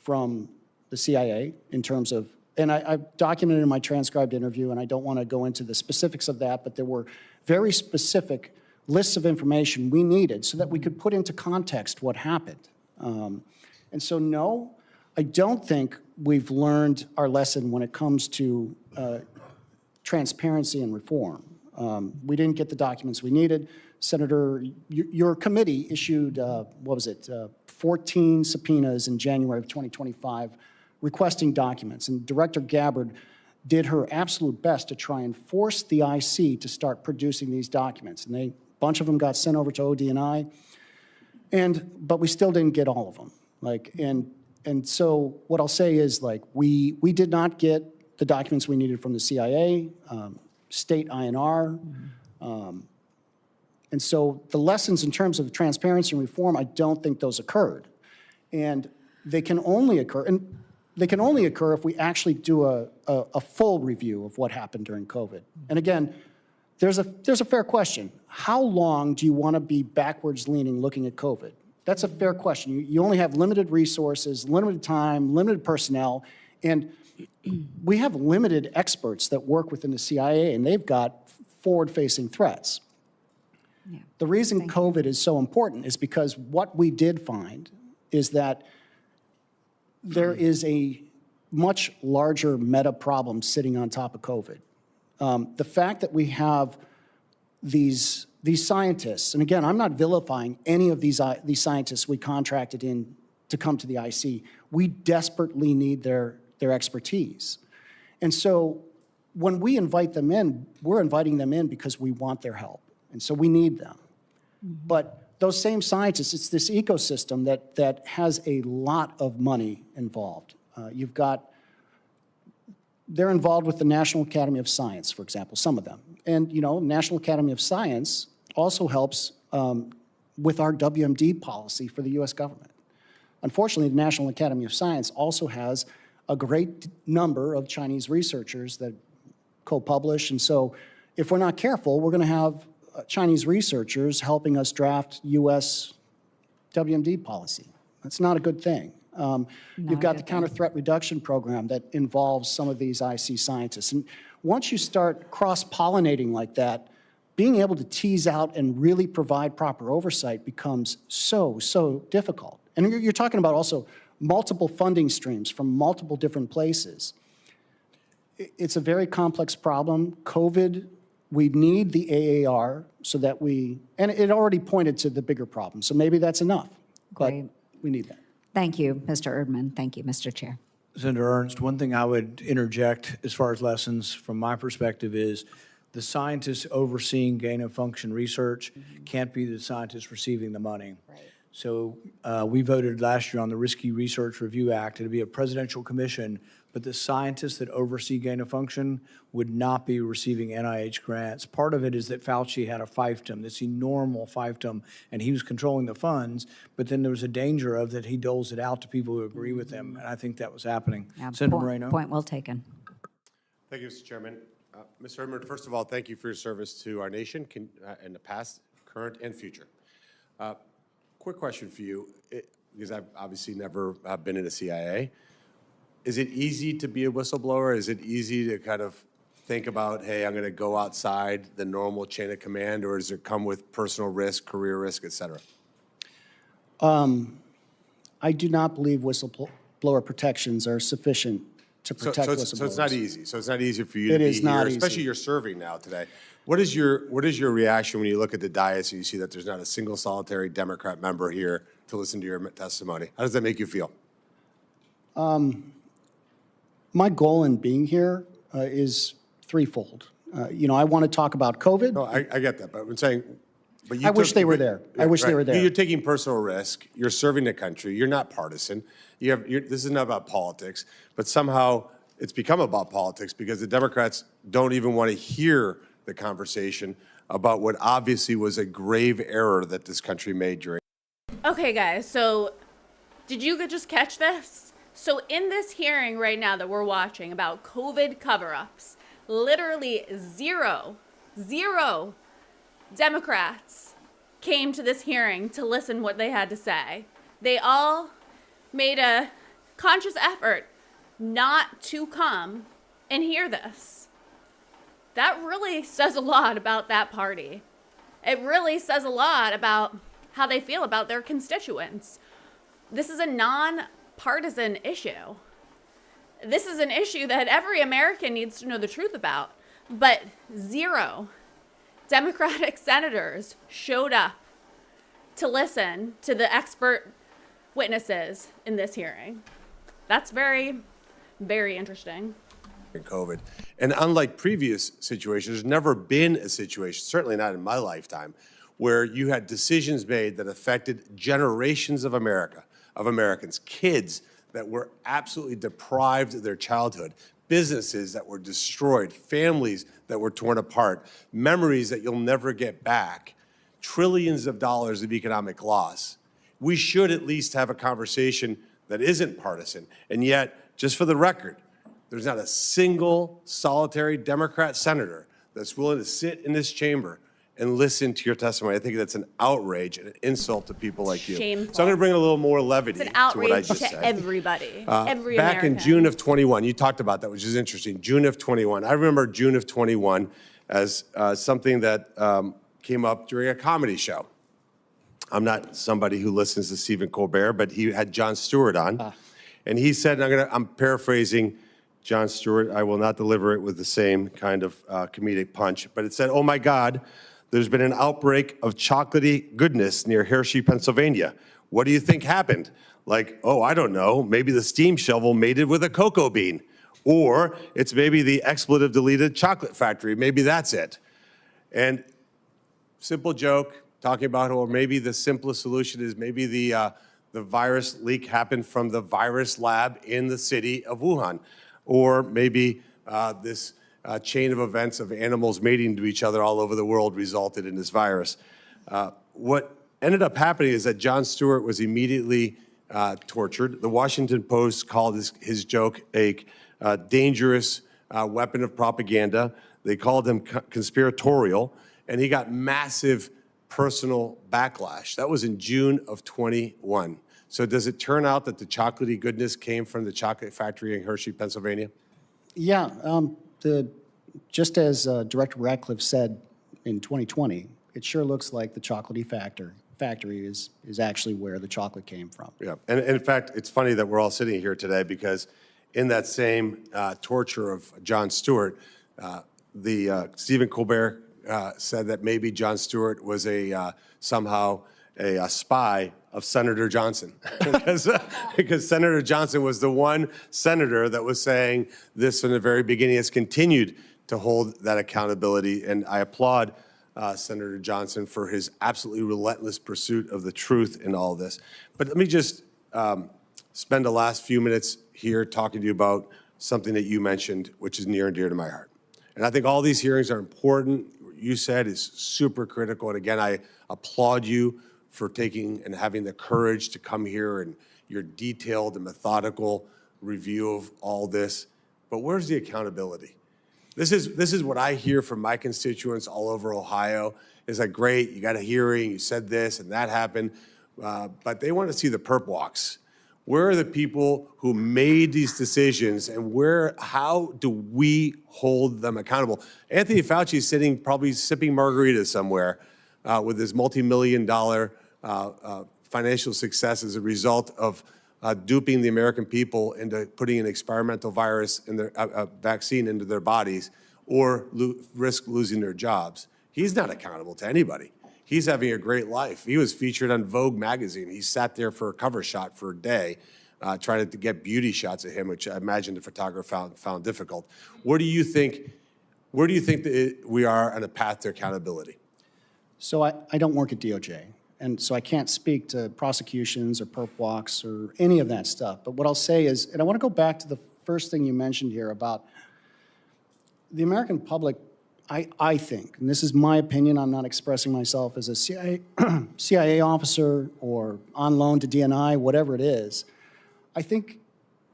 from the CIA in terms of, and I've documented in my transcribed interview, and I don't want to go into the specifics of that, but there were very specific lists of information we needed so that we could put into context what happened. And so, no, I don't think we've learned our lesson when it comes to transparency and reform. We didn't get the documents we needed. Senator, your committee issued, 14 subpoenas in January of 2025 requesting documents. And Director Gabbard did her absolute best to try and force the IC to start producing these documents. And a bunch of them got sent over to ODNI, but we still didn't get all of them. And so what I'll say is, we did not get the documents we needed from the CIA, state INR. And so the lessons in terms of transparency and reform, I don't think those occurred. And they can only occur, if we actually do a full review of what happened during COVID. And again, there's a fair question. How long do you want to be backwards leaning looking at COVID? That's a fair question. You only have limited resources, limited time, limited personnel, and we have limited experts that work within the CIA, and they've got forward-facing threats. Yeah. The reason COVID is so important is because what we did find is that there is a much larger meta problem sitting on top of COVID. The fact that we have these scientists, and again, I'm not vilifying any of these scientists we contracted in to come to the IC. We desperately need their expertise. And so when we invite them in, we're inviting them in because we want their help. And so we need them. But those same scientists, it's this ecosystem that has a lot of money involved. They're involved with the National Academy of Science, for example, some of them. And, National Academy of Science also helps with our WMD policy for the U.S. government. Unfortunately, the National Academy of Science also has a great number of Chinese researchers that co-publish. And so if we're not careful, we're going to have Chinese researchers helping us draft U.S. WMD policy. That's not a good thing. You've got the Counter Threat Reduction Program that involves some of these IC scientists. And once you start cross-pollinating like that, being able to tease out and really provide proper oversight becomes so difficult. And you're talking about also multiple funding streams from multiple different places. It's a very complex problem. COVID, we need the AAR so that and it already pointed to the bigger problem, so maybe that's enough, but we need that. Thank you, Mr. Erdman. Thank you, Mr. Chair. Senator Ernst, one thing I would interject as far as lessons from my perspective is the scientists overseeing gain-of-function research can't be the scientists receiving the money. Right. So we voted last year on the Risky Research Review Act. It'd be a presidential commission, but the scientists that oversee gain-of-function would not be receiving NIH grants. Part of it is that Fauci had a fiefdom, this enormous fiefdom, and he was controlling the funds, but then there was a danger of that he doles it out to people who agree with him, and I think that was happening. Yeah, Senator Moreno. Point well taken. Thank you, Mr. Chairman. Mr. Erdman, first of all, thank you for your service to our nation in the past, current, and future. Quick question for you, because I've obviously never been in the CIA. Is it easy to be a whistleblower? Is it easy to kind of think about, hey, I'm going to go outside the normal chain of command, or does it come with personal risk, career risk, et cetera? I do not believe whistleblower protections are sufficient to protect whistleblowers. So it's not easy. So it's not easy for you to It be is not here, easy. especially you're serving now today. What is your reaction when you look at the dais and you see that there's not a single solitary Democrat member here to listen to your testimony? How does that make you feel? My goal in being here is threefold. I want to talk about COVID. No, I get that, but I'm saying, but you I wish took- they were there. I wish they were there. You're taking personal risk. You're serving the country. You're not partisan. This is not about politics, but somehow it's become about politics because the Democrats don't even want to hear the conversation about what obviously was a grave error that this country made during. Okay, guys, so did you just catch this? So in this hearing right now that we're watching about COVID cover-ups, literally zero Democrats came to this hearing to listen what they had to say. They all made a conscious effort not to come and hear this. That really says a lot about that party. It really says a lot about how they feel about their constituents. This is a non-partisan issue. This is an issue that every American needs to know the truth about. But zero Democratic senators showed up to listen to the expert witnesses in this hearing. That's very, very interesting. COVID. And unlike previous situations, there's never been a situation, certainly not in my lifetime, where you had decisions made that affected generations of Americans, kids that were absolutely deprived of their childhood, businesses that were destroyed, families that were torn apart, memories that you'll never get back, trillions of dollars of economic loss. We should at least have a conversation that isn't partisan. And yet, just for the record, there's not a single solitary Democrat senator that's willing to sit in this chamber and listen to your testimony. I think that's an outrage and an insult to people like you. Shameful. So I'm going to bring a little more levity It's an to what I outrage just to said. everybody, every Back American. in June of 21, you talked about that, which is interesting. June of 21. I remember June of 21 as something that came up during a comedy show. I'm not somebody who listens to Stephen Colbert, but he had Jon Stewart on. And he said, and I'm paraphrasing Jon Stewart, I will not deliver it with the same kind of comedic punch, but it said, "Oh my God, there's been an outbreak of chocolatey goodness near Hershey, Pennsylvania. What do you think happened?" Like, oh, I don't know, maybe the steam shovel mated with a cocoa bean. Or it's maybe the expletive deleted chocolate factory, maybe that's it. And simple joke, talking about, or maybe the simplest solution is maybe the virus leak happened from the virus lab in the city of Wuhan. Or maybe this chain of events of animals mating to each other all over the world resulted in this virus. What ended up happening is that Jon Stewart was immediately tortured. The Washington Post called his joke a dangerous weapon of propaganda. They called him conspiratorial, and he got massive personal backlash. That was in June of 21. So does it turn out that the chocolatey goodness came from the chocolate factory in Hershey, Pennsylvania? Yeah, just as Director Ratcliffe said in 2020, it sure looks like the chocolatey factory is actually where the chocolate came from. Yeah, and in fact, it's funny that we're all sitting here today because in that same torture of Jon Stewart, Stephen Colbert said that maybe Jon Stewart was somehow a spy of Senator Johnson, because Senator Johnson was the one senator that was saying this from the very beginning. Has continued to hold that accountability, and I applaud Senator Johnson for his absolutely relentless pursuit of the truth in all this. But let me just spend the last few minutes here talking to you about something that you mentioned, which is near and dear to my heart. And I think all these hearings are important. What you said is super critical, and again, I applaud you for taking and having the courage to come here and your detailed and methodical review of all this. But where's the accountability? This is what I hear from my constituents all over Ohio. Is like, great, you got a hearing, you said this and that happened, but they want to see the perp walks. Where are the people who made these decisions, and how do we hold them accountable? Anthony Fauci is sitting, probably sipping margaritas somewhere with his multi-million-dollar financial success as a result of duping the American people into putting an experimental virus in their vaccine into their bodies, or risk losing their jobs. He's not accountable to anybody. He's having a great life. He was featured on Vogue magazine. He sat there for a cover shot for a day, trying to get beauty shots of him, which I imagine the photographer found difficult. Where do you think that we are on a path to accountability? So I don't work at DOJ, and so I can't speak to prosecutions or perp walks or any of that stuff. But what I'll say is, and I want to go back to the first thing you mentioned here about the American public. I think, and this is my opinion, I'm not expressing myself as a CIA officer or on loan to DNI, whatever it is. I think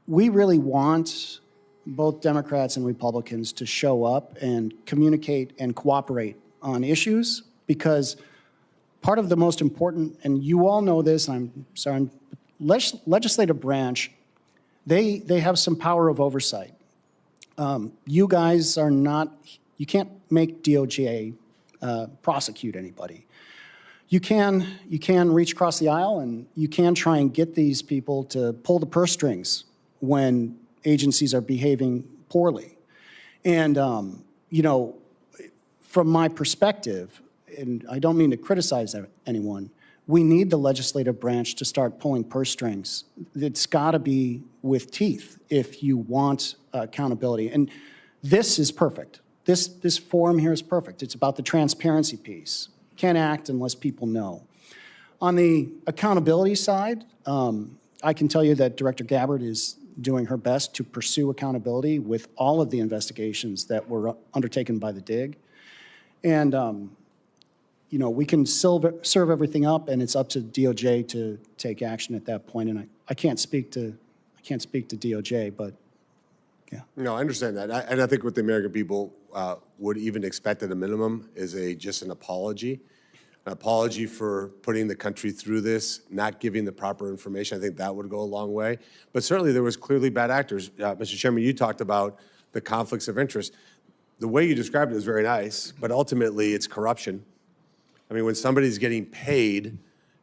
we really want both Democrats and Republicans to show up and communicate and cooperate on issues, because part of the most important, and you all know this, I'm sorry, legislative branch, they have some power of oversight. You guys are not, you can't make DOJ prosecute anybody. You can reach across the aisle, and you can try and get these people to pull the purse strings when agencies are behaving poorly. And, you know, from my perspective, and I don't mean to criticize anyone, we need the legislative branch to start pulling purse strings. It's got to be with teeth if you want accountability. And this is perfect. This forum here is perfect. It's about the transparency piece. Can't act unless people know. On the accountability side, I can tell you that Director Gabbard is doing her best to pursue accountability with all of the investigations that were undertaken by the DIG. And, you know, we can serve everything up, and it's up to DOJ to take action at that point. And I can't speak to DOJ, but yeah. No, I understand that. And I think what the American people would even expect at a minimum is just an apology for putting the country through this, not giving the proper information. I think that would go a long way. But certainly there was clearly bad actors. Mr. Chairman, you talked about the conflicts of interest. The way you described it is very nice, but ultimately it's corruption. I mean, when somebody's getting paid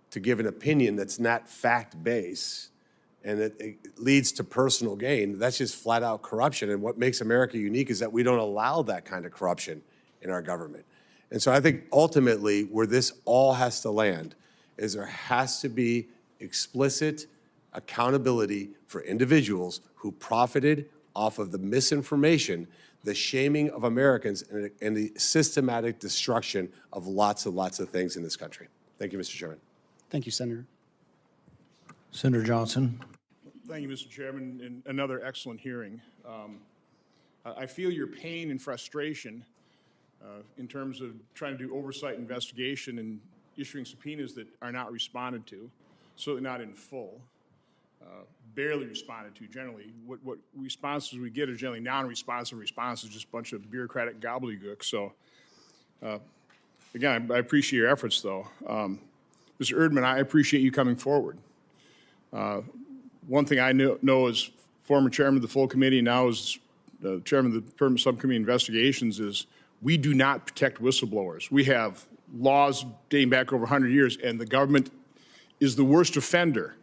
to give an opinion that's not fact-based, and it leads to personal gain, that's just flat out corruption. And what makes America unique is that we don't allow that kind of corruption in our government. And so I think ultimately where this all has to land is there has to be explicit accountability for individuals who profited off of the misinformation, the shaming of Americans, and the systematic destruction of lots and lots of things in this country. Thank you, Mr. Chairman. Thank you, Senator. Senator Johnson. Thank you, Mr. Chairman, and another excellent hearing. I feel your pain and frustration in terms of trying to do oversight investigation and issuing subpoenas that are not responded to, certainly not in full, barely responded to generally. What responses we get are generally non-responsive responses, just a bunch of bureaucratic gobbledygook. So, again, I appreciate your efforts, though. Mr. Erdman, I appreciate you coming forward. One thing I know as former chairman of the full committee, now as chairman of the permanent subcommittee investigations, is we do not protect whistleblowers. We have laws dating back over 100 years, and the government is the worst offender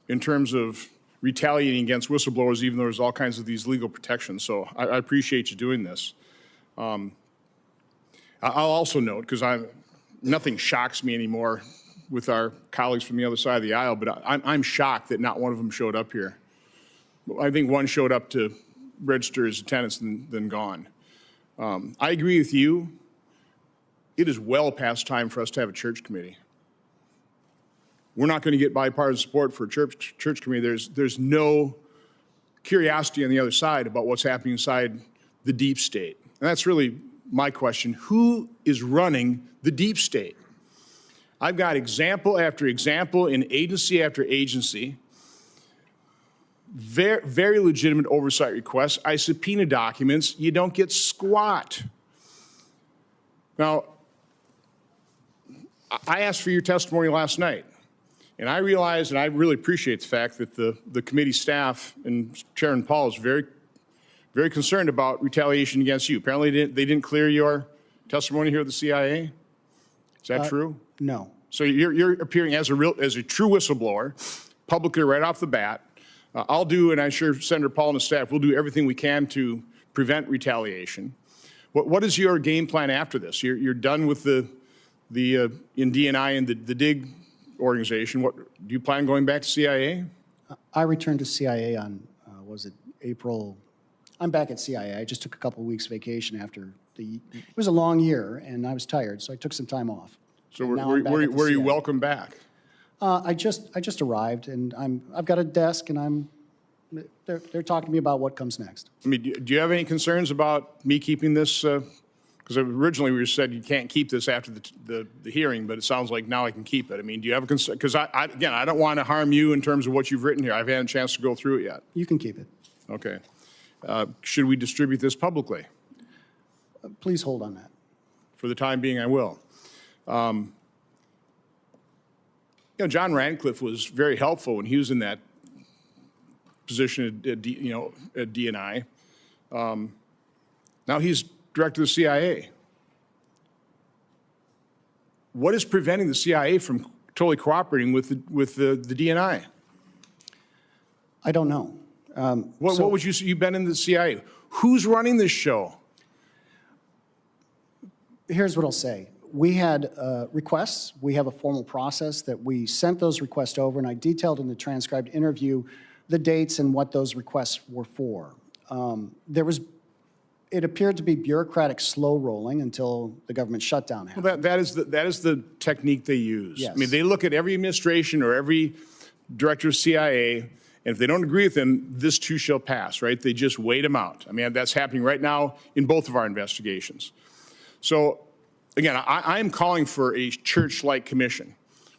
in terms of retaliating against whistleblowers, even though there's all kinds of these legal protections. So I appreciate you doing this. I'll also note, because nothing shocks me anymore with our colleagues from the other side of the aisle, but I'm shocked that not one of them showed up here. I think one showed up to register his attendance and then gone. I agree with you. It is well past time for us to have a church committee. We're not going to get bipartisan support for a church committee. There's no curiosity on the other side about what's happening inside the deep state. And that's really my question. Who is running the deep state? I've got example after example in agency after agency, very legitimate oversight requests. I subpoena documents. You don't get squat. Now, I asked for your testimony last night, And I realize, and I really appreciate the fact that the committee staff and Chairman Paul is very, very concerned about retaliation against you. Apparently they didn't clear your testimony here at the CIA. Is that true? No. So you're appearing as a true whistleblower, publicly right off the bat. I'll do, and I'm sure Senator Paul and the staff will do everything we can to prevent retaliation. What is your game plan after this? You're done with the in DNI and the DIG organization. What do you plan going back to CIA? I returned to CIA on, was it April? I'm back at CIA. I just took a couple of weeks vacation after it was a long year and I was tired, so I took some time off. So were you welcome back? I just arrived and I've got a desk and they're talking to me about what comes next. I mean, do you have any concerns about me keeping this? Because originally we said you can't keep this after the hearing, but it sounds like now I can keep it. I mean, do you have a concern? Because again, I don't want to harm you in terms of what you've written here. I haven't had a chance to go through it yet. You can keep it. Okay. Should we distribute this publicly? Please hold on that. For the time being, I will. John Radcliffe was very helpful when he was in that position at DNI. Now he's director of the CIA. What is preventing the CIA from totally cooperating with the DNI? I don't know. What would you say? You've been in the CIA. Who's running this show? Here's what I'll say. We had requests. We have a formal process that we sent those requests over, and I detailed in the transcribed interview the dates and what those requests were for. It appeared to be bureaucratic slow rolling until the government shutdown happened. Well, that is the technique they use. Yes. I mean, they look at every administration or every director of CIA, and if they don't agree with them, this too shall pass, right? They just wait them out. I mean, that's happening right now in both of our investigations. So, again, I'm calling for a church-like commission.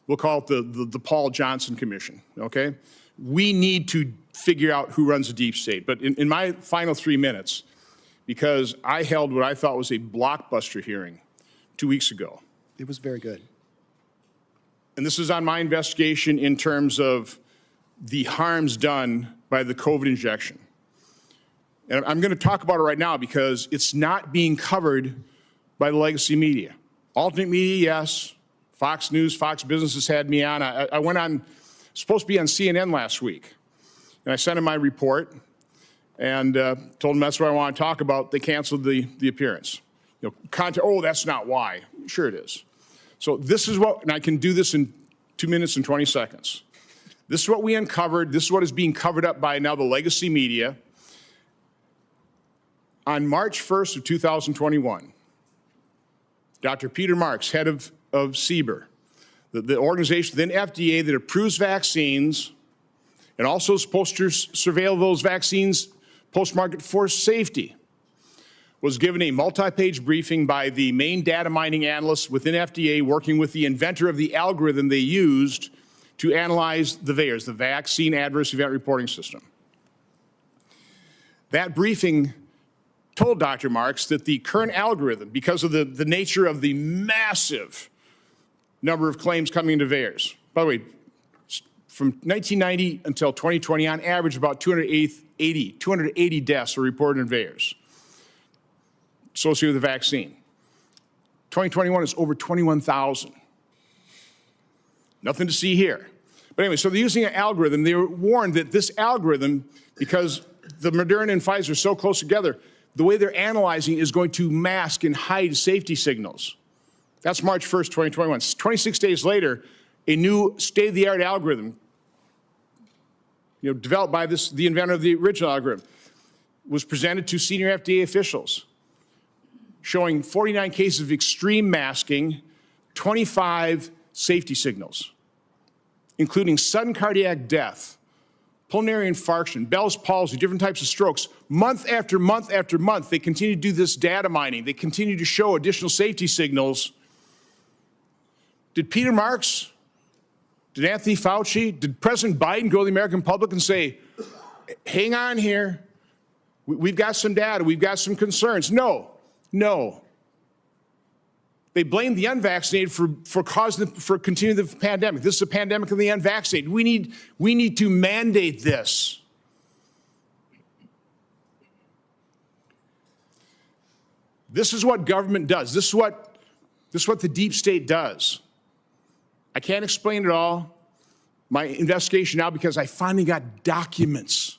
We'll call it the Paul Johnson Commission, okay? We need to figure out who runs the deep state. But in my final 3 minutes, because I held what I thought was a blockbuster hearing 2 weeks ago. It was very good. And this is on my investigation in terms of the harms done by the COVID injection. And I'm going to talk about it right now because it's not being covered by the legacy media. Alternate media, yes. Fox News, Fox Business has had me on. I went on, supposed to be on CNN last week. And I sent them my report and told them that's what I want to talk about. They canceled the appearance. Oh, that's not why. Sure it is. So this is what, and I can do this in 2 minutes and 20 seconds. This is what we uncovered. This is what is being covered up by now the legacy media. On March 1st of 2021, Dr. Peter Marks, head of CBER, the organization within FDA that approves vaccines and also is supposed to surveil those vaccines post-market for safety, was given a multi-page briefing by the main data mining analysts within FDA working with the inventor of the algorithm they used to analyze the VAERS, the Vaccine Adverse Event Reporting System. That briefing told Dr. Marks that the current algorithm, because of the nature of the massive number of claims coming into VAERS, by the way, from 1990 until 2020, on average, about 280 deaths are reported in VAERS associated with the vaccine. 2021 is over 21,000. Nothing to see here. But anyway, so they're using an algorithm. They were warned that this algorithm, because the Moderna and Pfizer are so close together, the way they're analyzing is going to mask and hide safety signals. That's March 1st, 2021. 26 days later, a new state-of-the-art algorithm, developed by the inventor of the original algorithm, was presented to senior FDA officials, showing 49 cases of extreme masking, 25 safety signals, including sudden cardiac death, pulmonary infarction, Bell's palsy, different types of strokes. Month after month after month, they continue to do this data mining. They continue to show additional safety signals. Did Peter Marks, did Anthony Fauci, did President Biden go to the American public and say, hang on here, we've got some data, we've got some concerns? No, no. They blame the unvaccinated for continuing the pandemic. This is a pandemic of the unvaccinated. We need to mandate this. This is what government does. This is what the deep state does. I can't explain it all. My investigation now, because I finally got documents.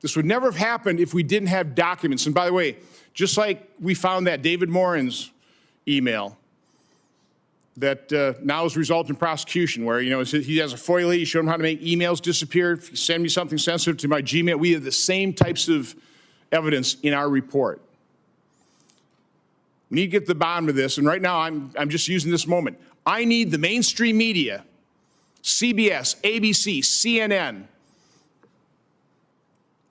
This would never have happened if we didn't have documents. And by the way, just like we found that David Morin's email that now is resulting in prosecution, where he has a FOIA, you show him how to make emails disappear. If you send me something sensitive to my Gmail, we have the same types of evidence in our report. We need to get to the bottom of this, and right now I'm just using this moment. I need the mainstream media, CBS, ABC, CNN,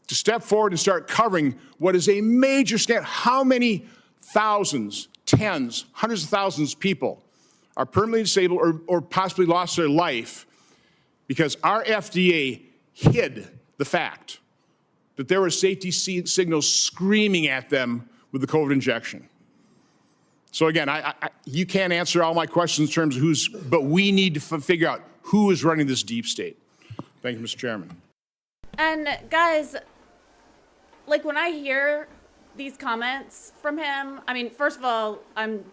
to step forward and start covering what is a major scandal. How many thousands, tens, hundreds of thousands of people are permanently disabled or possibly lost their life because our FDA hid the fact that there were safety signals screaming at them with the COVID injection. So again, you can't answer all my questions in terms of but we need to figure out who is running this deep state. Thank you, Mr. Chairman. And guys, like when I hear these comments from him, I mean, first of all, I'm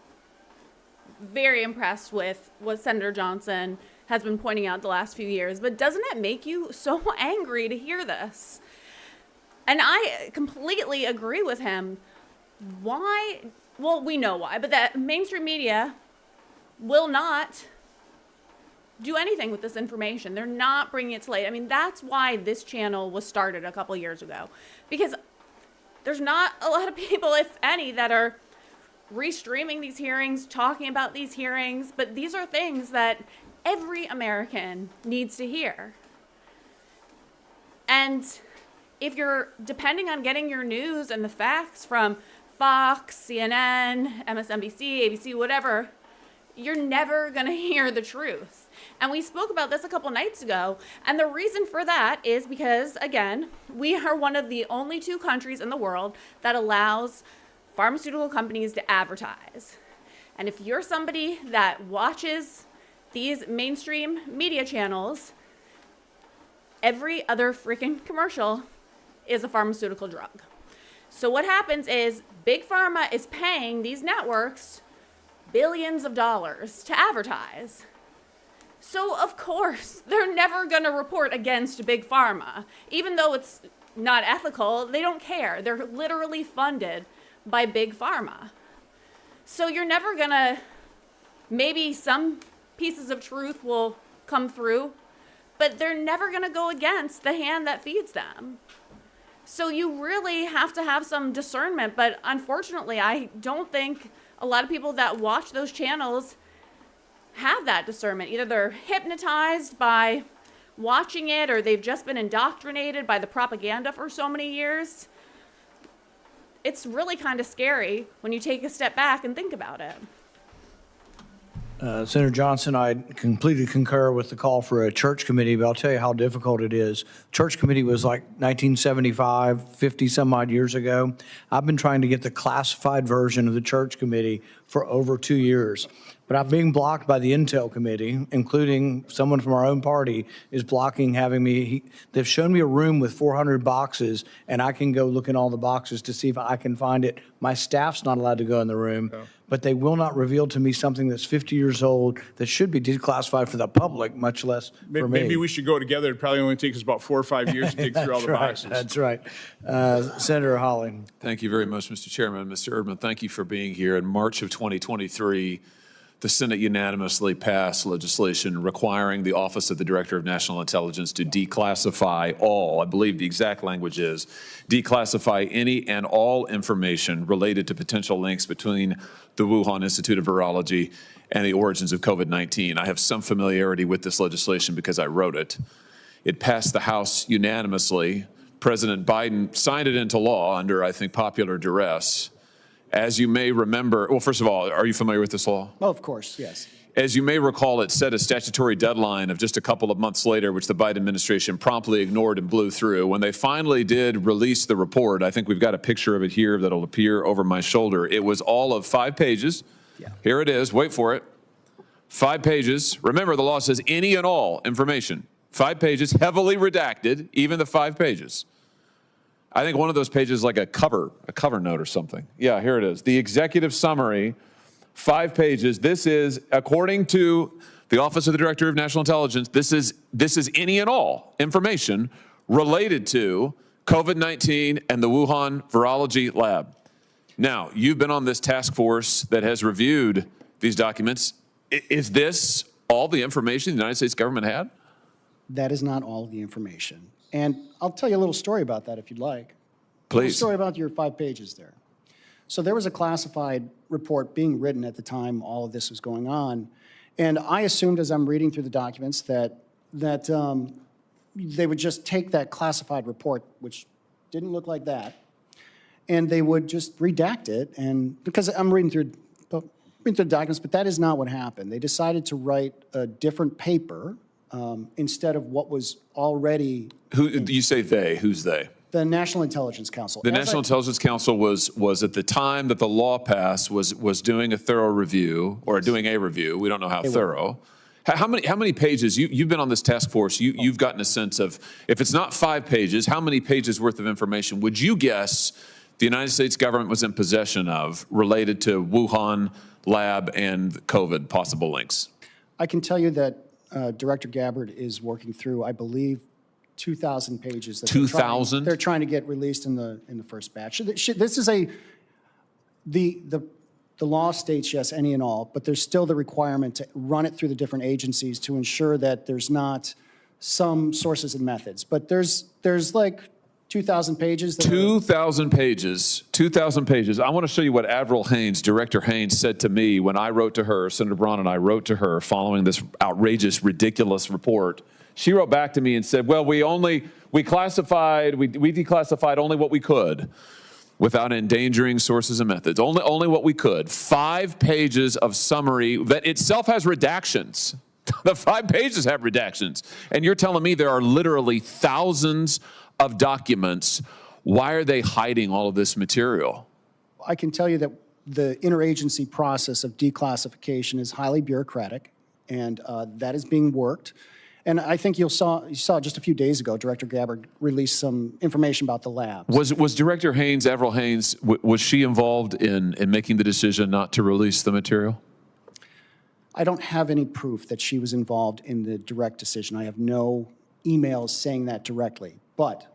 very impressed with what Senator Johnson has been pointing out the last few years, but doesn't it make you so angry to hear this? And I completely agree with him. Why? Well, we know why, but that mainstream media will not do anything with this information. They're not bringing it to light. I mean, that's why this channel was started a couple years ago, because there's not a lot of people, if any, that are restreaming these hearings, talking about these hearings, but these are things that every American needs to hear. And if you're depending on getting your news and the facts from Fox, CNN, MSNBC, ABC, whatever, you're never going to hear the truth. And we spoke about this a couple nights ago. And the reason for that is because, again, we are one of the only 2 countries in the world that allows pharmaceutical companies to advertise. And if you're somebody that watches these mainstream media channels, every other freaking commercial is a pharmaceutical drug. So what happens is Big Pharma is paying these networks billions of dollars to advertise. So of course, they're never going to report against Big Pharma. Even though it's not ethical, they don't care. They're literally funded by Big Pharma. So you're never going to, maybe some pieces of truth will come through, but they're never going to go against the hand that feeds them. So you really have to have some discernment, but unfortunately, I don't think a lot of people that watch those channels have that discernment. Either they're hypnotized by watching it, or they've just been indoctrinated by the propaganda for so many years. It's really kind of scary when you take a step back and think about it. Senator Johnson, I completely concur with the call for a church committee, but I'll tell you how difficult it is. Church committee was like 1975, 50 some odd years ago. I've been trying to get the classified version of the church committee for over 2 years. But I'm being blocked by the Intel committee, including someone from our own party is blocking having me. They've shown me a room with 400 boxes, and I can go look in all the boxes to see if I can find it. My staff's not allowed to go in the room, but they will not reveal to me something that's 50 years old that should be declassified for the public, much less for me. Maybe we should go together. It probably only takes us about 4 or 5 years to dig through all the boxes. That's right. Senator Hawley. Thank you very much, Mr. Chairman. Mr. Erdman, thank you for being here. In March of 2023, the Senate unanimously passed legislation requiring the Office of the Director of National Intelligence to declassify all, I believe the exact language is, declassify any and all information related to potential links between the Wuhan Institute of Virology and the origins of COVID-19. I have some familiarity with this legislation because I wrote it. It passed the House unanimously. President Biden signed it into law under, I think, popular duress. As you may remember, well, first of all, are you familiar with this law? Oh, of course, yes. As you may recall, it set a statutory deadline of just a couple of months later, which the Biden administration promptly ignored and blew through. When they finally did release the report, I think we've got a picture of it here that'll appear over my shoulder. It was all of 5 pages, Here it is. Wait for it. 5 pages. Remember, the law says any and all information. 5 pages, heavily redacted, even the 5 pages. I think one of those pages is like a cover note or something. Yeah, here it is. The executive summary, 5 pages. This is, according to the Office of the Director of National Intelligence, this is any and all information related to COVID-19 and the Wuhan Virology Lab. Now, you've been on this task force that has reviewed these documents. Is this all the information the United States government had? That is not all the information. And I'll tell you a little story about that if you'd like. A little Please. story about your 5 pages there. So there was a classified report being written at the time all of this was going on. And I assumed as I'm reading through the documents that they would just take that classified report, which didn't look like that, and they would just redact it. And because I'm reading through the documents, but that is not what happened. They decided to write a different paper instead of what was already. Who you say they? Who's they? The National Intelligence Council. The National Intelligence Council was at the time that the law passed was doing a thorough review or doing a review. We don't know how thorough. How many pages? You've been on this task force. You've gotten a sense of, if it's not 5 pages, how many pages worth of information would you guess the United States government was in possession of related to Wuhan lab and COVID possible links? I can tell you that Director Gabbard is working through, I believe, 2,000 pages. 2,000? They're trying to get released in the first batch. This is the law states yes, any and all, but there's still the requirement to run it through the different agencies to ensure that there's not some sources and methods. But there's like 2,000 pages. 2,000 pages. 2,000 pages. I want to show you what Avril Haines, Director Haines, said to me when I wrote to her, Senator Braun and I wrote to her following this outrageous, ridiculous report. She wrote back to me and said, well, we declassified only what we could without endangering sources and methods. Only what we could. 5 pages of summary that itself has redactions. The 5 pages have redactions. And you're telling me there are literally thousands of documents. Why are they hiding all of this material? I can tell you that the interagency process of declassification is highly bureaucratic, and that is being worked. And I think you saw just a few days ago, Director Gabbard released some information about the lab. Was Director Haines, Avril Haines, was she involved in making the decision not to release the material? I don't have any proof that she was involved in the direct decision. I have no emails saying that directly, but.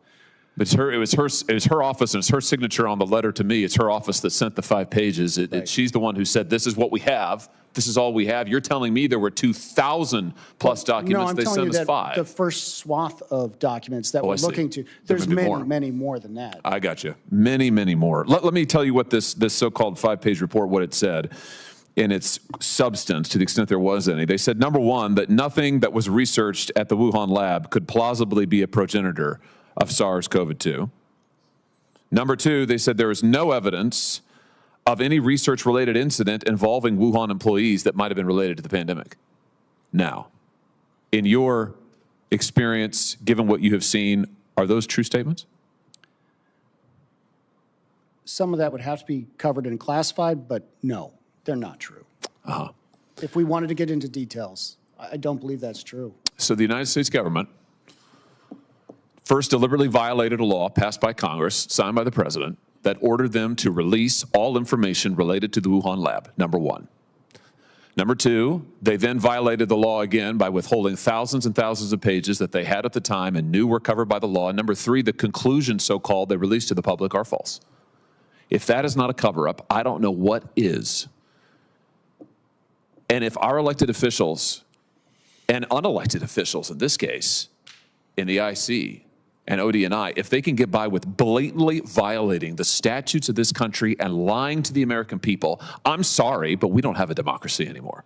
It was her office, and it's her signature on the letter to me. It's her office that sent the 5 pages. She's the one who said, this is what we have. This is all we have. You're telling me there were 2,000 plus documents. No, I'm they telling you sent us that 5. the first swath of documents that we're looking to, there's many more than that. I got you. Many, many more. Let me tell you what this so-called 5-page report, what it said in its substance, to the extent there was any. They said, number one, that nothing that was researched at the Wuhan lab could plausibly be a progenitor of SARS-CoV-2. Number two, they said there is no evidence of any research-related incident involving Wuhan employees that might have been related to the pandemic. Now, in your experience, given what you have seen, are those true statements? Some of that would have to be covered and classified, but no, they're not true. If we wanted to get into details, I don't believe that's true. So the United States government first deliberately violated a law passed by Congress, signed by the president, that ordered them to release all information related to the Wuhan lab, number one. Number two, they then violated the law again by withholding thousands and thousands of pages that they had at the time and knew were covered by the law. And number three, the conclusions, so-called, they released to the public are false. If that is not a cover-up, I don't know what is. And if our elected officials and unelected officials in this case, in the IC and ODNI, if they can get by with blatantly violating the statutes of this country and lying to the American people, I'm sorry, but we don't have a democracy anymore.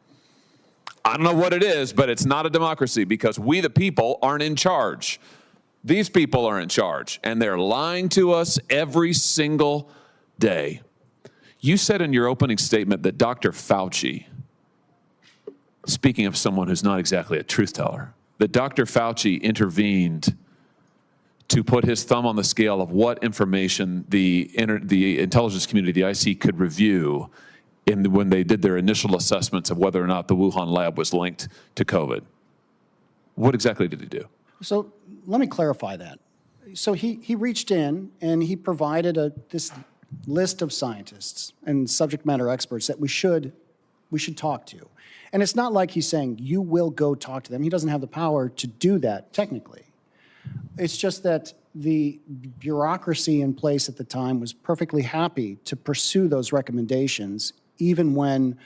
I don't know what it is, but it's not a democracy because we, the people, aren't in charge. These people are in charge, and they're lying to us every single day. You said in your opening statement that Dr. Fauci, speaking of someone who's not exactly a truth teller, that Dr. Fauci intervened to put his thumb on the scale of what information the intelligence community, the IC, could review when they did their initial assessments of whether or not the Wuhan lab was linked to COVID? What exactly did he do? So let me clarify that. So he reached in and he provided this list of scientists and subject matter experts that we should talk to. And it's not like he's saying, you will go talk to them. He doesn't have the power to do that technically. It's just that the bureaucracy in place at the time was perfectly happy to pursue those recommendations, even when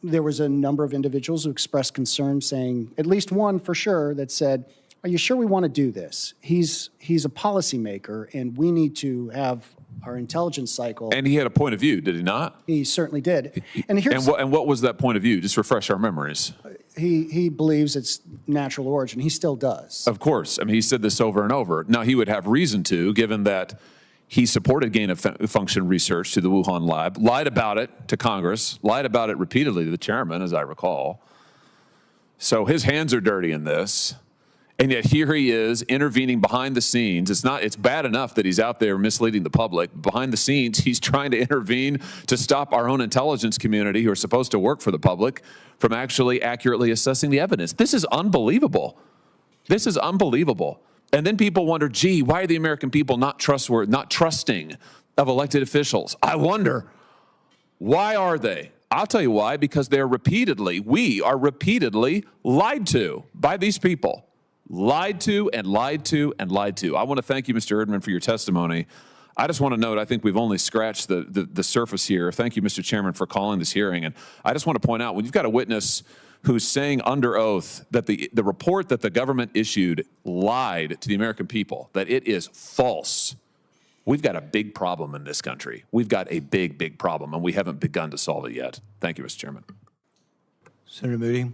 there was a number of individuals who expressed concern, saying, at least one for sure, that said, are you sure we want to do this? He's a policymaker, and we need to have our intelligence cycle. And he had a point of view, did he not? He certainly did. And what was that point of view? Just refresh our memories. He believes it's natural origin. He still does. Of course. I mean, he said this over and over. Now, he would have reason to, given that he supported gain-of-function research to the Wuhan lab, lied about it to Congress, lied about it repeatedly to the chairman, as I recall. So his hands are dirty in this. And yet here he is intervening behind the scenes. It's bad enough that he's out there misleading the public. Behind the scenes, he's trying to intervene to stop our own intelligence community, who are supposed to work for the public, from actually accurately assessing the evidence. This is unbelievable. This is unbelievable. And then people wonder, gee, why are the American people not trusting of elected officials? I wonder, why are they? I'll tell you why, because we are repeatedly lied to by these people. Lied to and lied to and lied to. I want to thank you, Mr. Erdman, for your testimony. I just want to note, I think we've only scratched the surface here. Thank you, Mr. Chairman, for calling this hearing. And I just want to point out, when you've got a witness who's saying under oath that the report that the government issued lied to the American people, that it is false, we've got a big problem in this country. We've got a big, big problem, and we haven't begun to solve it yet. Thank you, Mr. Chairman. Senator Moody.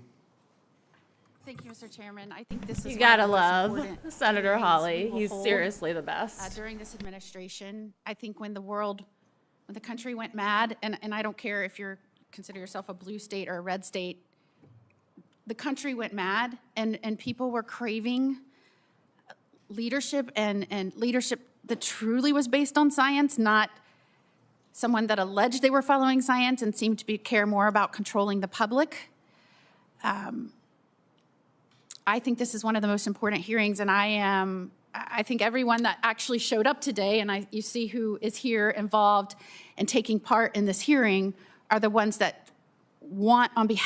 Thank you, Mr. Chairman. I think this is You gotta one of the most love important Senator hearings Hawley. we will He's hold, seriously the best. during this administration. I think when the country went mad, and I don't care if you consider yourself a blue state or a red state, the country went mad, and people were craving leadership, and leadership that truly was based on science, not someone that alleged they were following science and seemed to care more about controlling the public. I think this is one of the most important hearings, and I think everyone that actually showed up today, and you see who is here involved and taking part in this hearing, are the ones that want, on behalf